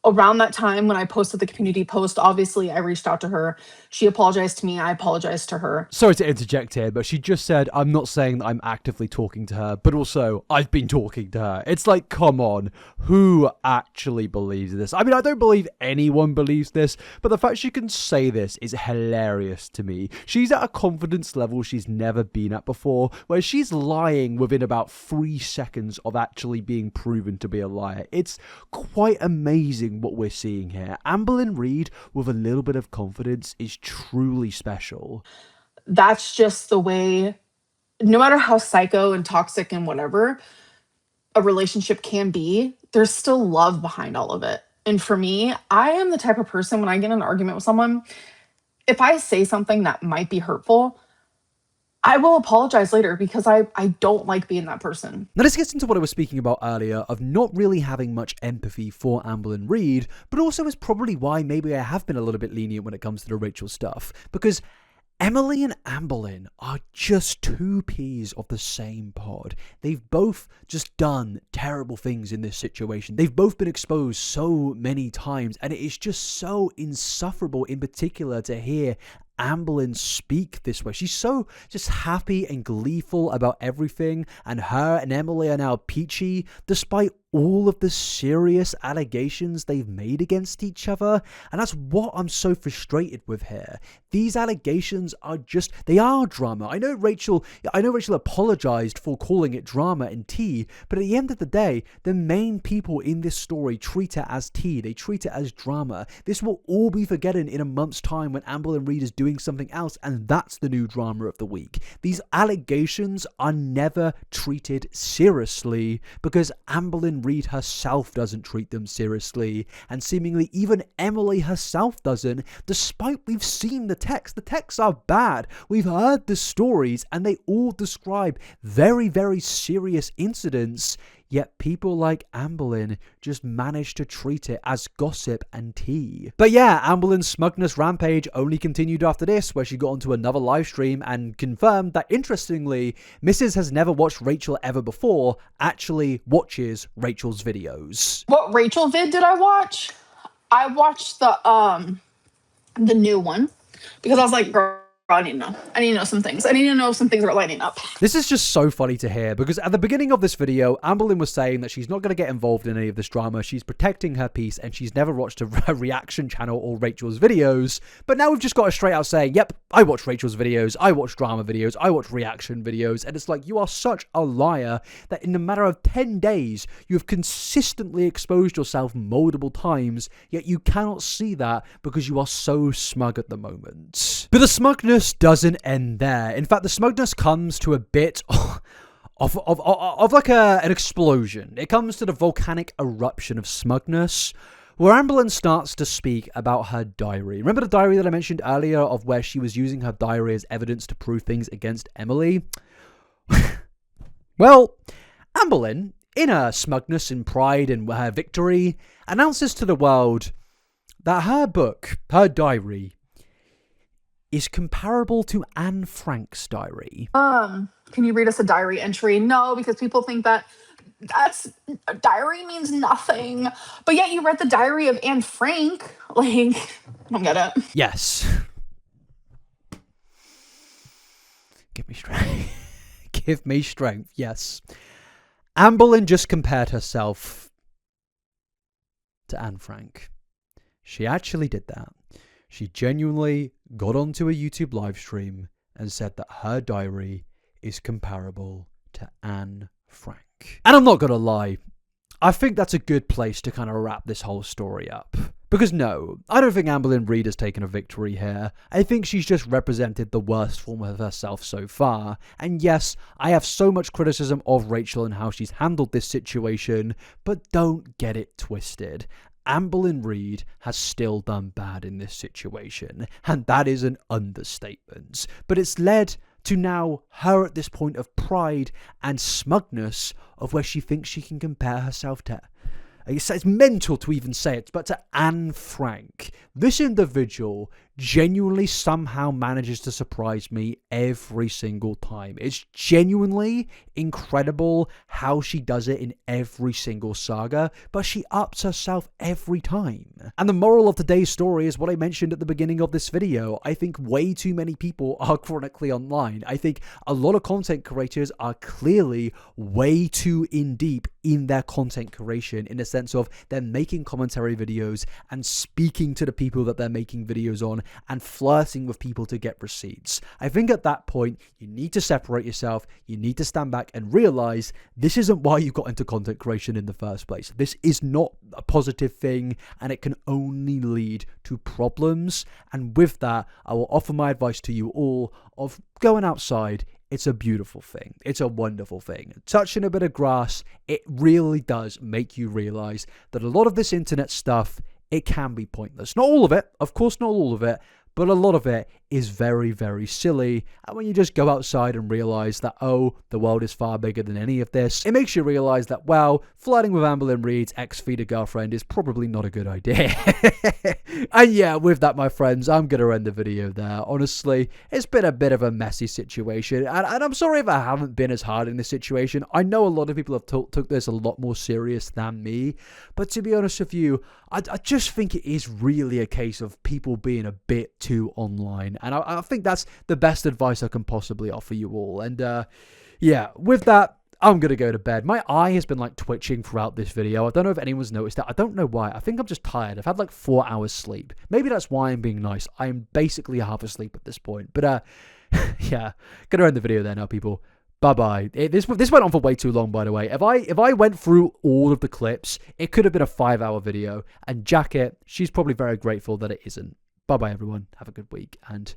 around that time when I posted the community post, obviously I reached out to her. She apologized to me. I apologized to her. Sorry to interject here, but she just said, I'm not saying that I'm actively talking to her, but also I've been talking to her. It's like, come on, who actually believes this? I mean, I don't believe anyone believes this, but the fact she can say this is hilarious to me. She's at a confidence level she's never been at before, where she's lying within about 3 seconds of actually being proven to be a liar. It's quite amazing what we're seeing here. Amberlynn Reid with a little bit of confidence is truly special. That's just the way, no matter how psycho and toxic and whatever a relationship can be, there's still love behind all of it. And for me, I am the type of person, when I get in an argument with someone, if I say something that might be hurtful, I will apologize later, because I don't like being that person. Now this gets into what I was speaking about earlier of not really having much empathy for Amberlynn Reid, but also is probably why maybe I have been a little bit lenient when it comes to the Rachel stuff, because Emily and Amberlynn are just two peas of the same pod. They've both just done terrible things in this situation. They've both been exposed so many times, and it is just so insufferable in particular to hear Amberlynn speak this way. She's so just happy and gleeful about everything, and her and Emily are now peachy, despite all of the serious allegations they've made against each other. And that's what I'm so frustrated with here. These allegations are just, they are drama. I know Rachel apologized for calling it drama in tea, but at the end of the day, the main people in this story treat it as tea. They treat it as drama. This will all be forgotten in a month's time when Amberlynn Reid is doing something else, and that's the new drama of the week. These allegations are never treated seriously because Amberlynn Reid herself doesn't treat them seriously, and seemingly even Emily herself doesn't, despite we've seen the text. The texts are bad. We've heard the stories, and they all describe very, very serious incidents, yet people like Amberlynn just manage to treat it as gossip and tea. But yeah, Amberlynn's smugness rampage only continued after this, where she got onto another live stream and confirmed that, interestingly, Mrs. has never watched Rachel ever before, actually watches Rachel's videos. What Rachel vid did I watch? I watched the new one because I was like, girl, I need to know some things. I need to know some things are lining up. This is just so funny to hear because at the beginning of this video, Amberlynn was saying that she's not going to get involved in any of this drama. She's protecting her peace and she's never watched a reaction channel or Rachel's videos. But now we've just got her straight out saying, yep, I watch Rachel's videos, I watch drama videos, I watch reaction videos. And it's like, you are such a liar that in a matter of 10 days, you have consistently exposed yourself multiple times, yet you cannot see that because you are so smug at the moment. But the smugness doesn't end there. In fact, the smugness comes to a bit of like an explosion. It comes to the volcanic eruption of smugness, where Amberlynn starts to speak about her diary. Remember the diary that I mentioned earlier of where she was using her diary as evidence to prove things against Emily? Well, Amberlynn, in her smugness and pride and her victory, announces to the world that her book, her diary, is comparable to Anne Frank's diary. Can you read us a diary entry? No, because people think that a diary means nothing. But yet you read the diary of Anne Frank. Like, I don't get it. Yes. Give me strength. Give me strength, yes. Amberlynn just compared herself to Anne Frank. She actually did that. She genuinely got onto a YouTube live stream and said that her diary is comparable to Anne Frank. And I'm not gonna lie, I think that's a good place to kind of wrap this whole story up. Because no, I don't think Amberlynn Reid has taken a victory here. I think she's just represented the worst form of herself so far. And yes, I have so much criticism of Rachel and how she's handled this situation, but don't get it twisted. Amberlynn Reid has still done bad in this situation, and that is an understatement. But it's led to now her at this point of pride and smugness of where she thinks she can compare herself to, it's mental to even say it, but to Anne Frank. This individual genuinely somehow manages to surprise me every single time. It's genuinely incredible how she does it in every single saga, but she ups herself every time. And the moral of today's story is what I mentioned at the beginning of this video. I think way too many people are chronically online. I think a lot of content creators are clearly way too in deep in their content creation, in the sense of they're making commentary videos and speaking to the people that they're making videos on and flirting with people to get receipts. I think at that point, you need to separate yourself, you need to stand back and realize this isn't why you got into content creation in the first place. This is not a positive thing, and it can only lead to problems. And with that, I will offer my advice to you all of going outside. It's a beautiful thing. It's a wonderful thing. Touching a bit of grass, it really does make you realize that a lot of this internet stuff, it can be pointless. Not all of it, of course not all of it, but a lot of it is very, very silly. And when you just go outside and realize that, oh, the world is far bigger than any of this, it makes you realize that, wow, flirting with Amberlynn Reid's ex-feeder girlfriend is probably not a good idea. And yeah, with that, my friends, I'm going to end the video there. Honestly, it's been a bit of a messy situation. And I'm sorry if I haven't been as hard in this situation. I know a lot of people have took this a lot more serious than me. But to be honest with you, I just think it is really a case of people being a bit too online. And I think that's the best advice I can possibly offer you all. And yeah, with that, I'm going to go to bed. My eye has been like twitching throughout this video. I don't know if anyone's noticed that. I don't know why. I think I'm just tired. I've had like 4 hours sleep. Maybe that's why I'm being nice. I'm basically half asleep at this point. But yeah, gonna end the video there now, people. Bye-bye. This went on for way too long, by the way. If I went through all of the clips, it could have been a 5-hour video. And Jacket, she's probably very grateful that it isn't. Bye-bye, everyone. Have a good week. And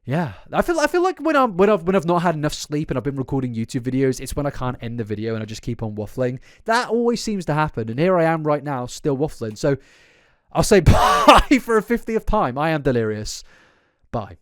yeah, I feel like when I've not had enough sleep and I've been recording YouTube videos, it's when I can't end the video and I just keep on waffling. That always seems to happen. And here I am right now, still waffling. So I'll say bye for a 50th time. I am delirious. Bye.